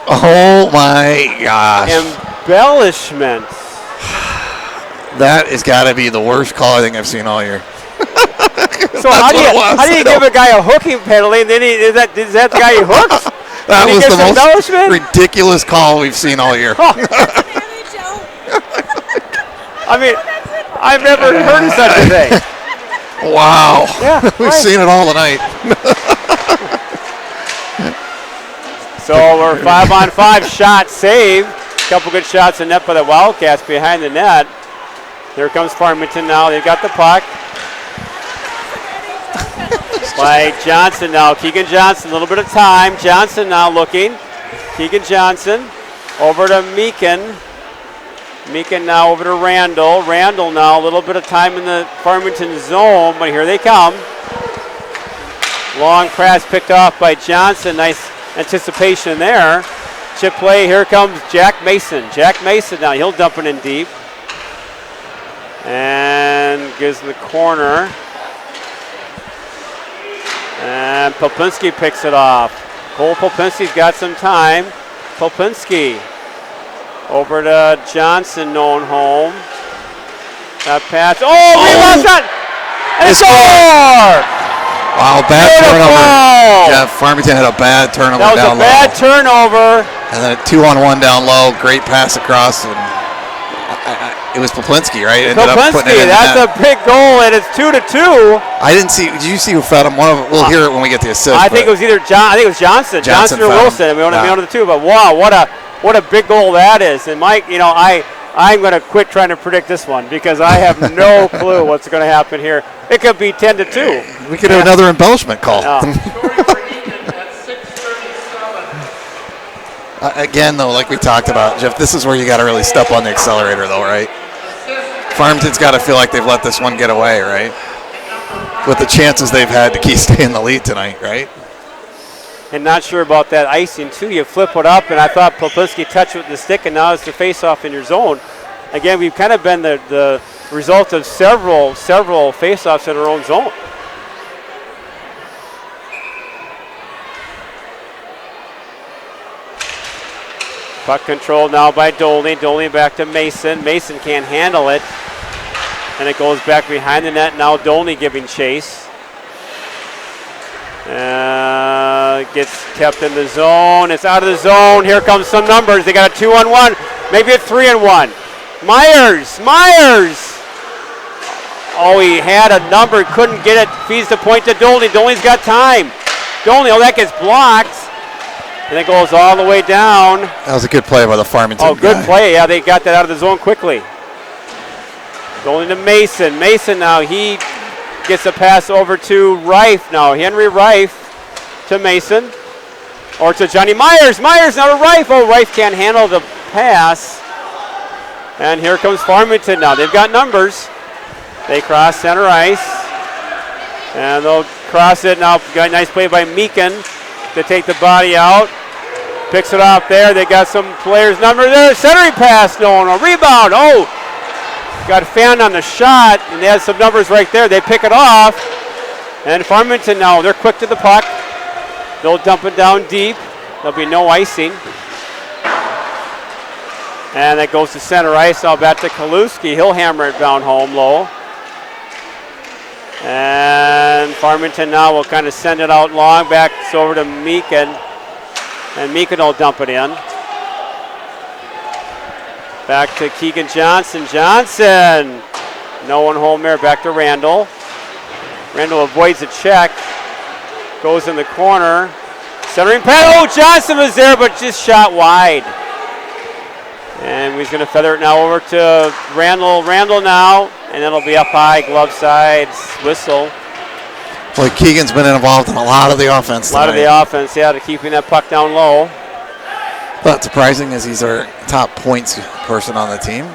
Oh my gosh. Embellishments. That has got to be the worst call I think I've seen all year. So how do you give a guy a hooking penalty and then is that the guy he hooks? That was the most ridiculous call we've seen all year. I mean, I've never heard of such a thing. Wow. Yeah, we've seen it all tonight. So we're 5-on-5, shot saved. A couple good shots in net by the Wildcats behind the net. Here comes Farmington now. They've got the puck. by Johnson now. Keegan Johnson, a little bit of time. Johnson now looking. Keegan Johnson over to Meakin. Meakin now over to Randall. Randall now, a little bit of time in the Farmington zone, but here they come. Long pass picked off by Johnson. Nice anticipation there. Chip play, here comes Jack Mason. Jack Mason now, he'll dump it in deep. And gives in the corner. And Popinski picks it off. Cole Popinski's got some time. Popinski over to Johnson, known home. That pass. Oh, rebound shot! And score! Wow, bad turnover. Yeah, Farmington had a bad turnover down low. That was a bad turnover. And then a 2-on-1 down low. Great pass across. And it was Popinski, right? Popinski, that's a big goal, and it's 2-2. I didn't see. Did you see who fed him? We'll hear it when we get the assist. I think it was either Johnson or Wilson. We only know the two, but wow, what a big goal that is. And Mike, I'm going to quit trying to predict this one because I have no clue what's going to happen here. It could be 10-2. We could have another embellishment call. Again, though, like we talked about, Jeff, this is where you got to really step on the accelerator, though, right? Farmington's got to feel like they've let this one get away, right? With the chances they've had to stay in the lead tonight, right? And not sure about that icing, too. You flip it up, and I thought Popinski touched it with the stick, and now it's the face-off in your zone. Again, we've kind of been the result of several face-offs in our own zone. Puck control now by Dolney. Dolney back to Mason. Mason can't handle it. And it goes back behind the net. Now Dolney giving chase. Gets kept in the zone. It's out of the zone. Here comes some numbers. They got a 2-on-1. Maybe a 3-on-1. Myers. Oh, he had a number. Couldn't get it. Feeds the point to Dolney. Dolney's got time. Dolney, that gets blocked. And it goes all the way down. That was a good play by the Farmington guy. Good play. Yeah, they got that out of the zone quickly. Going to Mason. Mason now, he gets a pass over to Reif now. Henry Reif to Mason. Or to Johnny Myers. Myers now to Reif. Oh, Reif can't handle the pass. And here comes Farmington now. They've got numbers. They cross center ice. And they'll cross it now. Got a nice play by Meakin to take the body out. Picks it off there. They got some players' number there. Centering pass. No rebound. Oh, got fanned on the shot, and they had some numbers right there. They pick it off. And Farmington now, they're quick to the puck. They'll dump it down deep. There'll be no icing. And that goes to center ice. Now back to Kaluski. He'll hammer it down home low. And Farmington now will kind of send it out long. Back over to Meakin. And Meakin will dump it in. Back to Keegan Johnson. Johnson. No one home there. Back to Randall. Randall avoids a check. Goes in the corner. Centering pass. Oh, Johnson was there, but just shot wide. And he's going to feather it now over to Randall. Randall now. And it'll be up high, glove side, whistle. Boy, Keegan's been involved in a lot of the offense tonight. A lot of the offense, yeah, to keeping that puck down low. But surprising as he's our top points person on the team.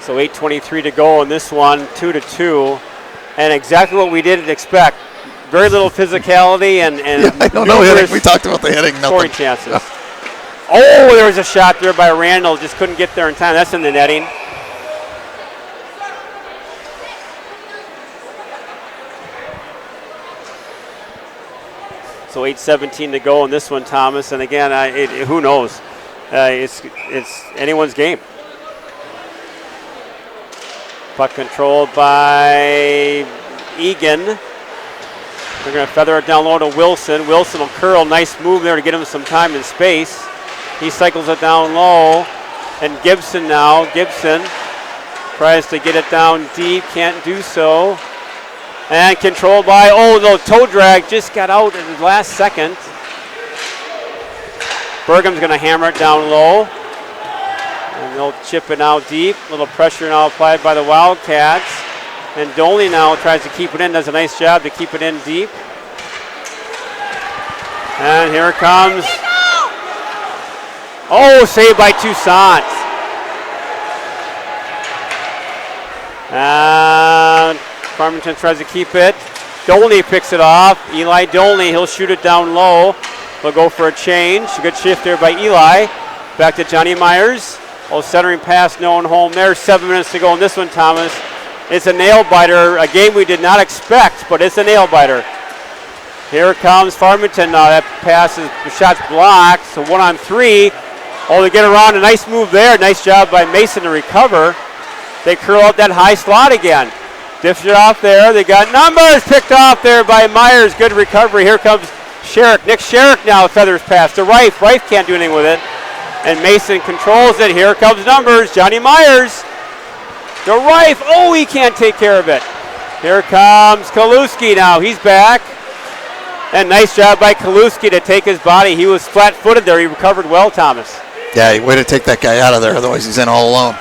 So 8:23 to go in this one, 2-2. And exactly what we didn't expect. Very little physicality and I don't know hitting. We talked about the hitting. Scoring chances. Oh, there was a shot there by Randall. Just couldn't get there in time. That's in the netting. So 8:17 to go in this one, Thomas. And again, who knows? It's anyone's game. Puck controlled by Eagan. They're going to feather it down low to Wilson. Wilson will curl. Nice move there to get him some time and space. He cycles it down low. And Gibson now. Gibson tries to get it down deep. Can't do so. And controlled by, the toe drag just got out in the last second. Bergham's going to hammer it down low. And they'll chip it out deep. A little pressure now applied by the Wildcats. And Doley now tries to keep it in, does a nice job to keep it in deep. And here it comes. Oh, saved by Toussaint. And Farmington tries to keep it. Dolney picks it off. Eli Dolney, he'll shoot it down low. They'll go for a change. A good shift there by Eli. Back to Johnny Myers. Oh, centering pass, no one home there. 7 minutes to go in this one, Thomas. It's a nail biter, a game we did not expect, but it's a nail biter. Here comes Farmington now. That pass is, the shot's blocked, so 1-on-3. Oh, they get around, a nice move there. Nice job by Mason to recover. They curl out that high slot again. Diffs it off there. They got numbers picked off there by Myers. Good recovery. Here comes Sherrick. Nick Sherrick now feathers pass to Reif. Reif can't do anything with it. And Mason controls it. Here comes numbers. Johnny Myers. To Reif. Oh, he can't take care of it. Here comes Kaluski now. He's back. And nice job by Kaluski to take his body. He was flat-footed there. He recovered well, Thomas. Yeah, way to take that guy out of there. Otherwise, he's in all alone.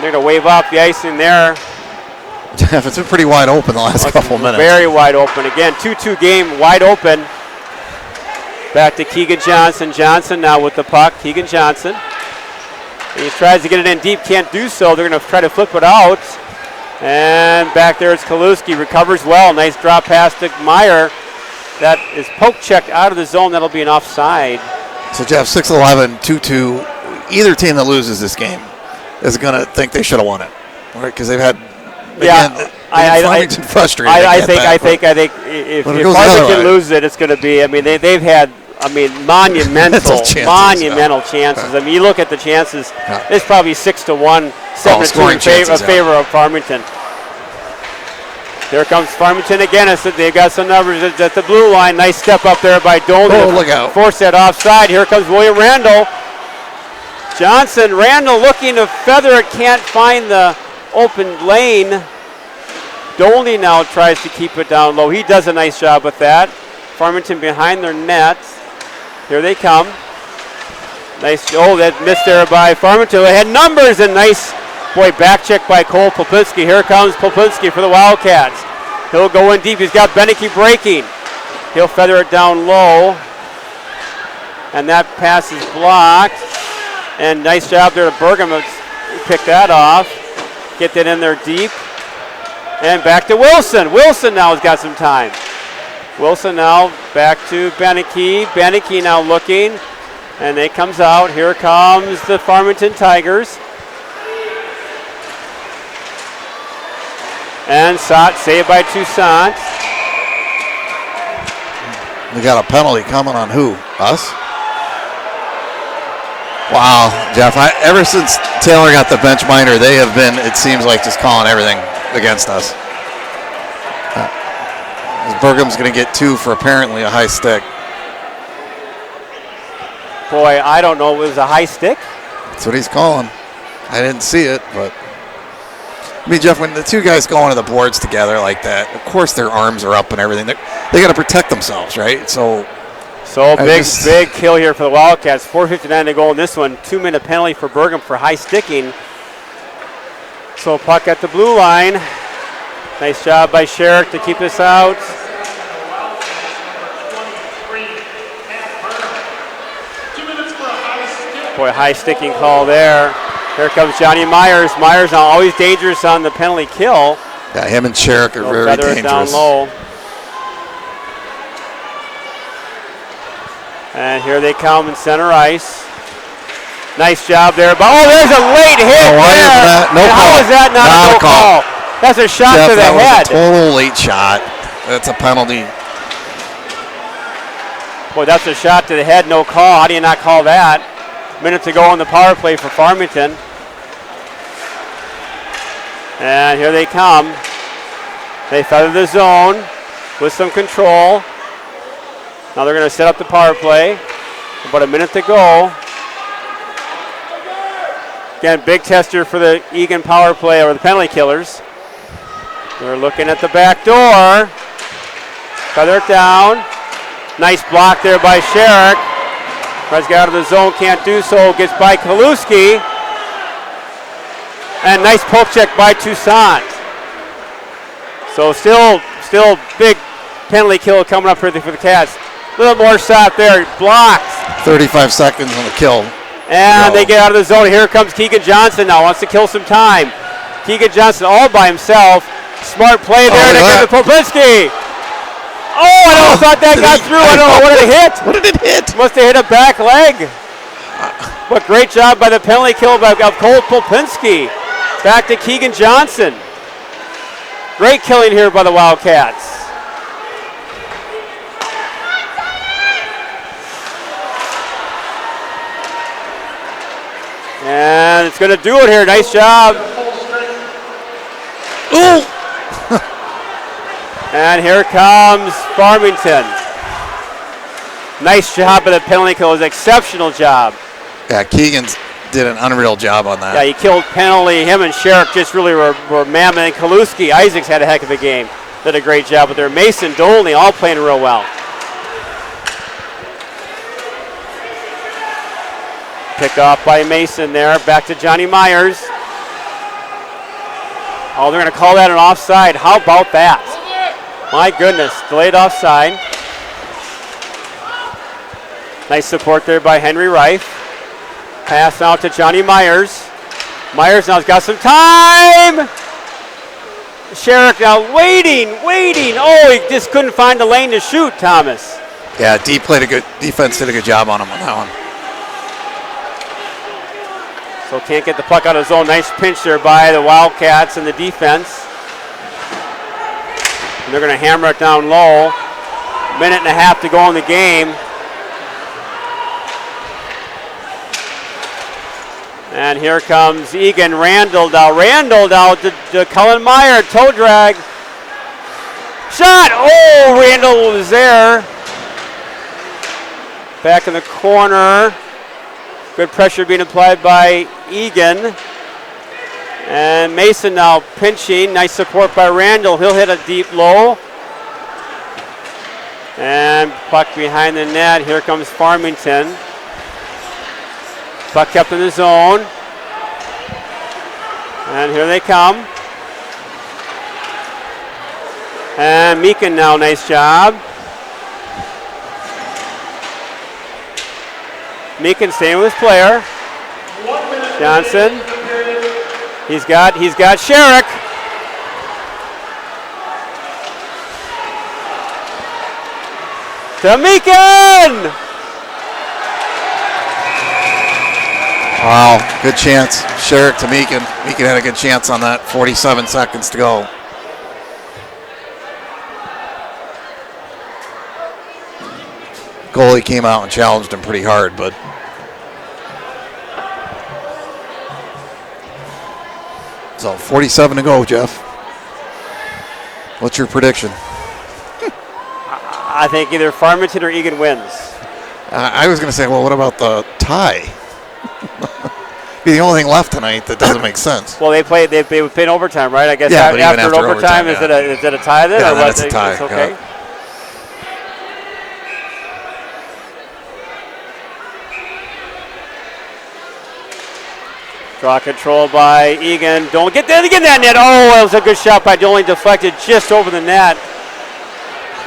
They're going to wave off the icing there. Jeff, it's been pretty wide open the last couple minutes. Very wide open. Again, 2-2 game, wide open. Back to Keegan Johnson. Johnson now with the puck. Keegan Johnson. He tries to get it in deep, can't do so. They're going to try to flip it out. And back there is Kaluski. Recovers well. Nice drop pass to Meyer. That is poke checked out of the zone. That'll be an offside. So, Jeff, 6-11, 2-2. Either team that loses this game is going to think they should have won it, right? Because they've had, Farmington frustrated. I think if Farmington loses it, it's going to be. I mean, they've had, monumental chances. I mean, you look at the chances. Yeah. It's probably 6-1, 7-2 in favor of Farmington. Here comes Farmington again. They've got some numbers at the blue line. Nice step up there by Dolney. Oh, look out. Force that offside. Here comes William Randall. Johnson, Randall looking to feather it, can't find the open lane. Dolney now tries to keep it down low. He does a nice job with that. Farmington behind their net. Here they come. Nice, that missed there by Farmington. They had numbers and nice, back check by Cole Popinski. Here comes Popinski for the Wildcats. He'll go in deep. He's got Beneke breaking. He'll feather it down low. And that pass is blocked. And nice job there to Bergam to pick that off. Get that in there deep. And back to Wilson. Wilson now has got some time. Wilson now back to Beneke. Beneke now looking. And it comes out. Here comes the Farmington Tigers. And Sott saved by Toussaint. We got a penalty coming on who? Us? Wow, Jeff, ever since Taylor got the bench minor, they have been, it seems like, just calling everything against us. Bergam's going to get 2 for apparently a high stick. Boy, I don't know. It was a high stick? That's what he's calling. I didn't see it, but. I mean, Jeff, when the two guys go onto the boards together like that, of course their arms are up and everything. They got to protect themselves, right? So big kill here for the Wildcats. 4:59 to go in this one. 2-minute penalty for Bergam for high sticking. So puck at the blue line. Nice job by Sherrick to keep this out. High sticking call there. Here comes Johnny Myers. Myers now always dangerous on the penalty kill. Yeah, him and Sherrick are very dangerous. Down low. And here they come in center ice. Nice job there. Oh, there's a late hit there. No call. How is that not a call? That's a shot to the head. That was a total late shot. That's a penalty. That's a shot to the head, no call. How do you not call that? Minute to go on the power play for Farmington. And here they come. They feather the zone with some control. Now they're going to set up the power play. About a minute to go. Again, big tester for the Eagan power play, or the penalty killers. They're looking at the back door. Feather it down. Nice block there by Sherrick. Tries to get out of the zone, can't do so. Gets by Kaluski. And nice poke check by Toussaint. So still big penalty kill coming up for the Cats. A little more shot there, blocked. 35 seconds on the kill. And they get out of the zone. Here comes Keegan Johnson now, wants to kill some time. Keegan Johnson all by himself. Smart play there to get to Popinski. Oh, I don't thought that got through. I don't know, what did it hit? What did it hit? Must have hit a back leg. But great job by the penalty kill of Cole Popinski. Back to Keegan Johnson. Great killing here by the Wildcats. And it's going to do it here. Nice job. Ooh! And here comes Farmington. Nice job by the penalty kill. It was an exceptional job. Yeah, Keegan's did an unreal job on that. Yeah, he killed penalty. Him and Sherrick just really were mammoth. And Kaluski, Isaacs had a heck of a game. Did a great job with their Mason, Dolney, all playing real well. Pick off by Mason there. Back to Johnny Myers. Oh, they're going to call that an offside. How about that? My goodness, delayed offside. Nice support there by Henry Reif. Pass out to Johnny Myers. Myers now's got some time. Sherrick now waiting. Oh, he just couldn't find the lane to shoot, Thomas. Yeah, defense did a good job on him on that one. So can't get the puck out of zone. Nice pinch there by the Wildcats and the defense. And they're going to hammer it down low. Minute and a half to go in the game. And here comes Eagan. Randall down to Cullen Meyer. Toe drag. Shot! Oh, Randall was there. Back in the corner. Good pressure being applied by Eagan. And Mason now pinching. Nice support by Randall. He'll hit a deep low. And puck behind the net. Here comes Farmington. Puck kept in the zone. And here they come. And Meekin now, nice job. Meekin staying with his player. Johnson. He's got Sherrick. To Meekin! Wow, good chance. Sherrick to Meekin. Meekin had a good chance on that. 47 seconds to go. Goalie came out and challenged him pretty hard, but so 47 to go, Jeff. What's your prediction? I think either Farmington or Eagan wins. I was going to say, well, what about the tie? Be the only thing left tonight that doesn't make sense. Well, they played in overtime, right? I guess yeah, but even after overtime, is it a tie then? Yeah, or then it's a tie. It's okay. Yeah. Draw control by Eagan. Don't get that net. Oh, that was a good shot by Dolan. Deflected just over the net.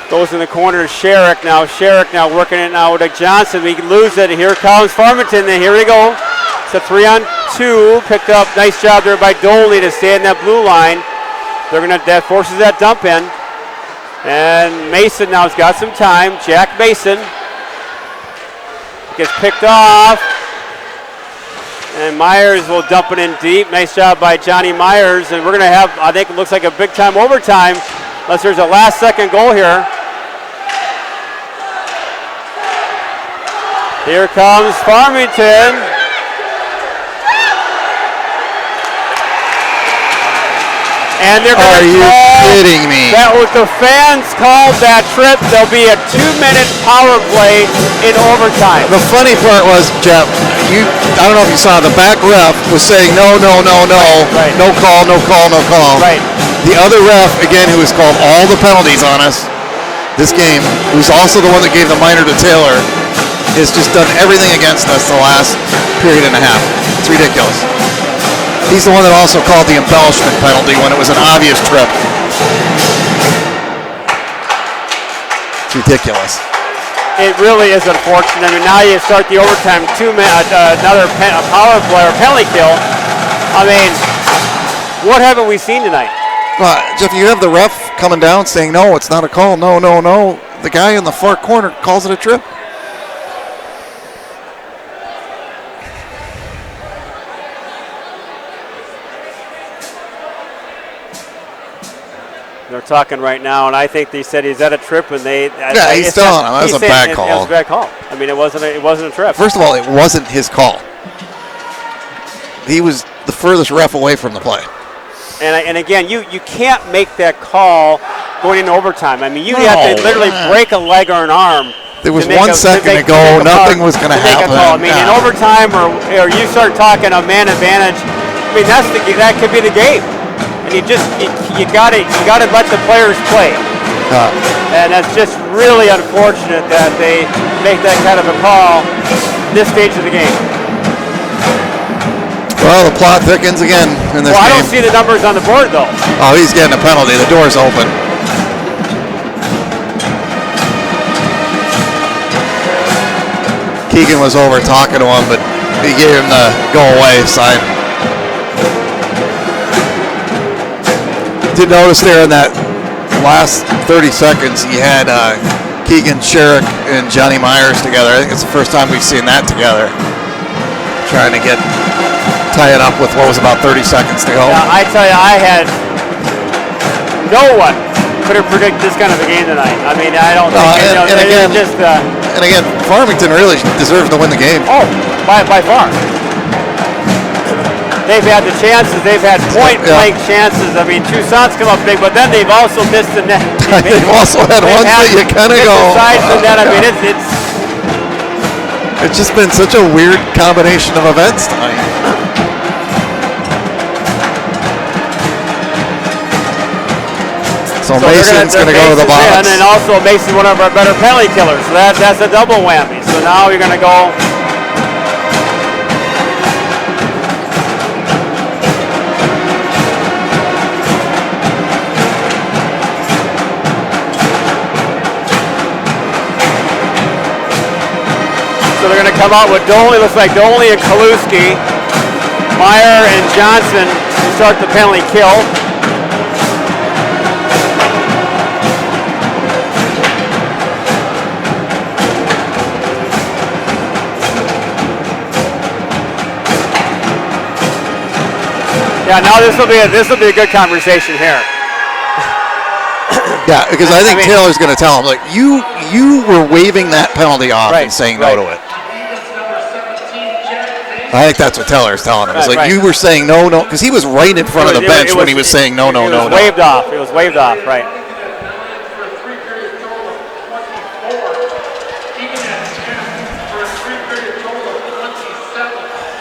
Goes in the corner to Sherrick now. Sherrick now working it now to Johnson. We can lose it. Here comes Farmington. Then here we go. It's a 3-on-2. Picked up. Nice job there by Doley to stay in that blue line. That forces that dump in. And Mason now has got some time. Jack Mason gets picked off. And Myers will dump it in deep. Nice job by Johnny Myers. And we're going to have, I think it looks like a big time overtime, unless there's a last second goal here. Here comes Farmington. And they're going to call. Are you kidding me? That was the fans called that trip. There'll be a 2-minute power play in overtime. The funny part was, Jeff, I don't know if you saw, the back ref was saying no. Right. No call. Right. The other ref, again, who has called all the penalties on us this game, who's also the one that gave the minor to Taylor, has just done everything against us the last period and a half. It's ridiculous. He's the one that also called the embellishment penalty when it was an obvious trip. It's ridiculous. It really is unfortunate. I mean, now you start the overtime, another power play or penalty kill. I mean, what haven't we seen tonight? Jeff, you have the ref coming down saying, no, it's not a call. No, no, no. The guy in the far corner calls it a trip. They're talking right now, and I think they said he's at a trip, and they. Yeah, he's telling him that was a bad call. It was a bad call. I mean, it wasn't a trip. First of all, it wasn't his call. He was the furthest ref away from the play. And again, you can't make that call going into overtime. I mean, you have to literally break a leg or an arm. There was 1 second to go. Nothing was going to happen. I mean, in overtime, or you start talking a man advantage. I mean, that could be the game. And you gotta let the players play. And that's just really unfortunate that they make that kind of a call this stage of the game. Well, the plot thickens again in this game. I don't see the numbers on the board, though. Oh, he's getting a penalty. The door's open. Keegan was over talking to him, but he gave him the go-away sign. Did notice there in that last 30 seconds, he had Keegan, Sherrick, and Johnny Myers together. I think it's the first time we've seen that together. Trying to tie it up with what was about 30 seconds to go. Yeah, I tell you, no one could have predicted this kind of a game tonight. I mean, I don't think and again, Farmington really deserves to win the game. Oh, by far. They've had the chances. They've had point-blank chances. I mean, Toussaint's come up big, but then they've also missed the net. They've also had ones that you kind of go. Besides the net, I mean, it's just been such a weird combination of events tonight. So Mason's going to go to the box. And also Mason's one of our better penalty killers. So that's a double whammy. So now you're going to go. So they're going to come out with Doley, looks like Doley and Kaluski, Meyer and Johnson to start the penalty kill. Yeah, now this will be a good conversation here. Yeah, because I think Taylor's going to tell him, like, you were waving that penalty off and saying no to it. I think that's what Taylor's telling him. It's like you were saying no, because he was right in front of the bench when he was saying no. It was waved off. It was waved off, right.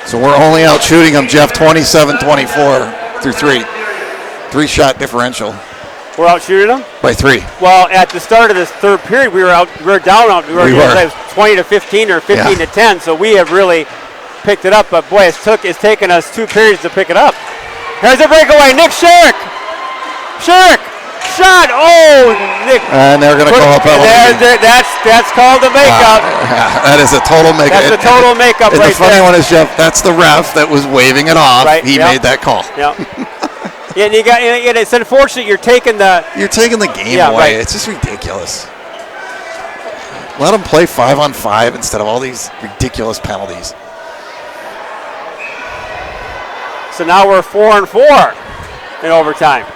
So we're only out shooting him, Jeff, 27-24 through 3. 3-shot differential. We're out shooting them? By 3. Well, at the start of this third period, we were down. We were 20-15 or 15-10. So we have really picked it up. But boy, it's taken us 2 periods to pick it up. Here's a breakaway. Nick Sherrick. Shot. Oh, Nick. And they're going to call a penalty. That's called the makeup. That is a total makeup. That's a total makeup right there. The funny one is, Jeff, that's the ref that was waving it off. Right. He made that call. Yeah. Yeah, and it's unfortunate you're taking the game away. Right. It's just ridiculous. Let them play 5-on-5 instead of all these ridiculous penalties. So now we're 4-4 in overtime.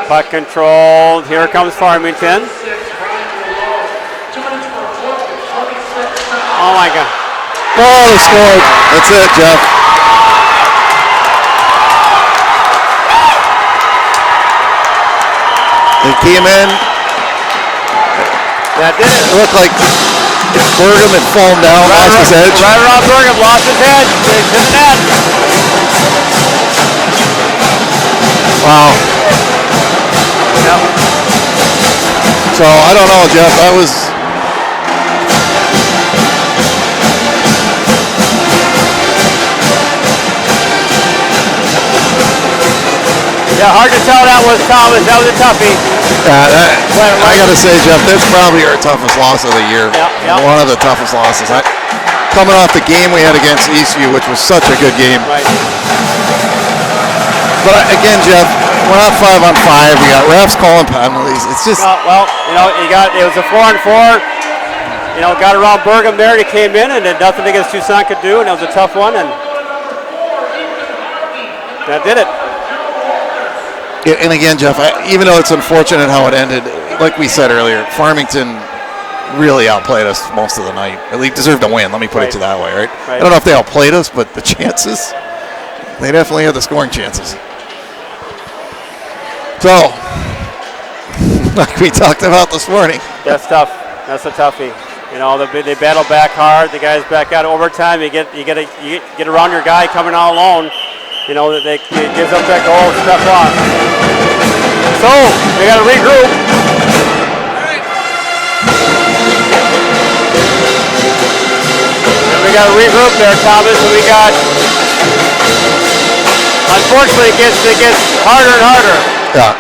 Puck controlled. Here comes Farmington. Oh my God. Oh, they scored. That's it, Jeff. They came in. That did it. It looked like Bergam had fallen down, lost his edge. Right around Bergam, lost his edge. Hit the net. Wow. Yep. So, I don't know, Jeff. That was... Yeah, hard to tell that was Thomas. That was a toughie. I got to say, Jeff, that's probably our toughest loss of the year. Yeah. One of the toughest losses. Coming off the game we had against Eastview, which was such a good game. Right. But again, Jeff, we're not 5-on-5. We got refs calling penalties. It's just Well, it was a 4-on-4. Got around Bergam there. He came in and did nothing against Tucson could do, and it was a tough one, and that did it. And again, Jeff, even though it's unfortunate how it ended, like we said earlier, Farmington really outplayed us most of the night. At least deserved to win. Let me put it to that way, right? I don't know if they outplayed us, but the chances, they definitely had the scoring chances. So, like we talked about this morning. That's tough. That's a toughie. They battle back hard. The guys back out overtime. You get around your guy coming out alone. It gives up that goal, step off. So we got to regroup. And we got to regroup there, Thomas. Unfortunately, it gets harder and harder. Yeah.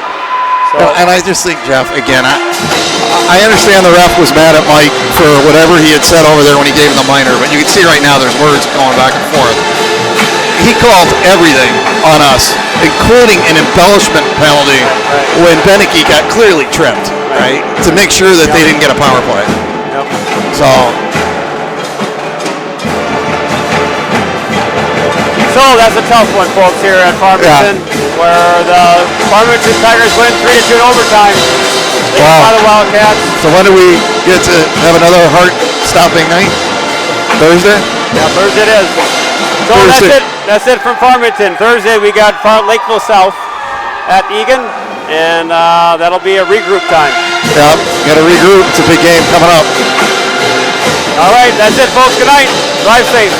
And I just think, Jeff, again, I understand the ref was mad at Mike for whatever he had said over there when he gave him the minor, but you can see right now there's words going back and forth. He called everything on us, including an embellishment penalty when Beneke got clearly tripped, right? To make sure that they didn't get a power play. Yep. So that's a tough one, folks, here at Farmington, where the Farmington Tigers win 3-2 in overtime. By the Wildcats. So when do we get to have another heart-stopping night? Thursday? Yeah, Thursday it is. So that's it from Farmington. Thursday we got Lakeville South at Eagan, and that'll be a regroup time. Yep, got to regroup. It's a big game coming up. All right, that's it, folks. Good night. Drive safe.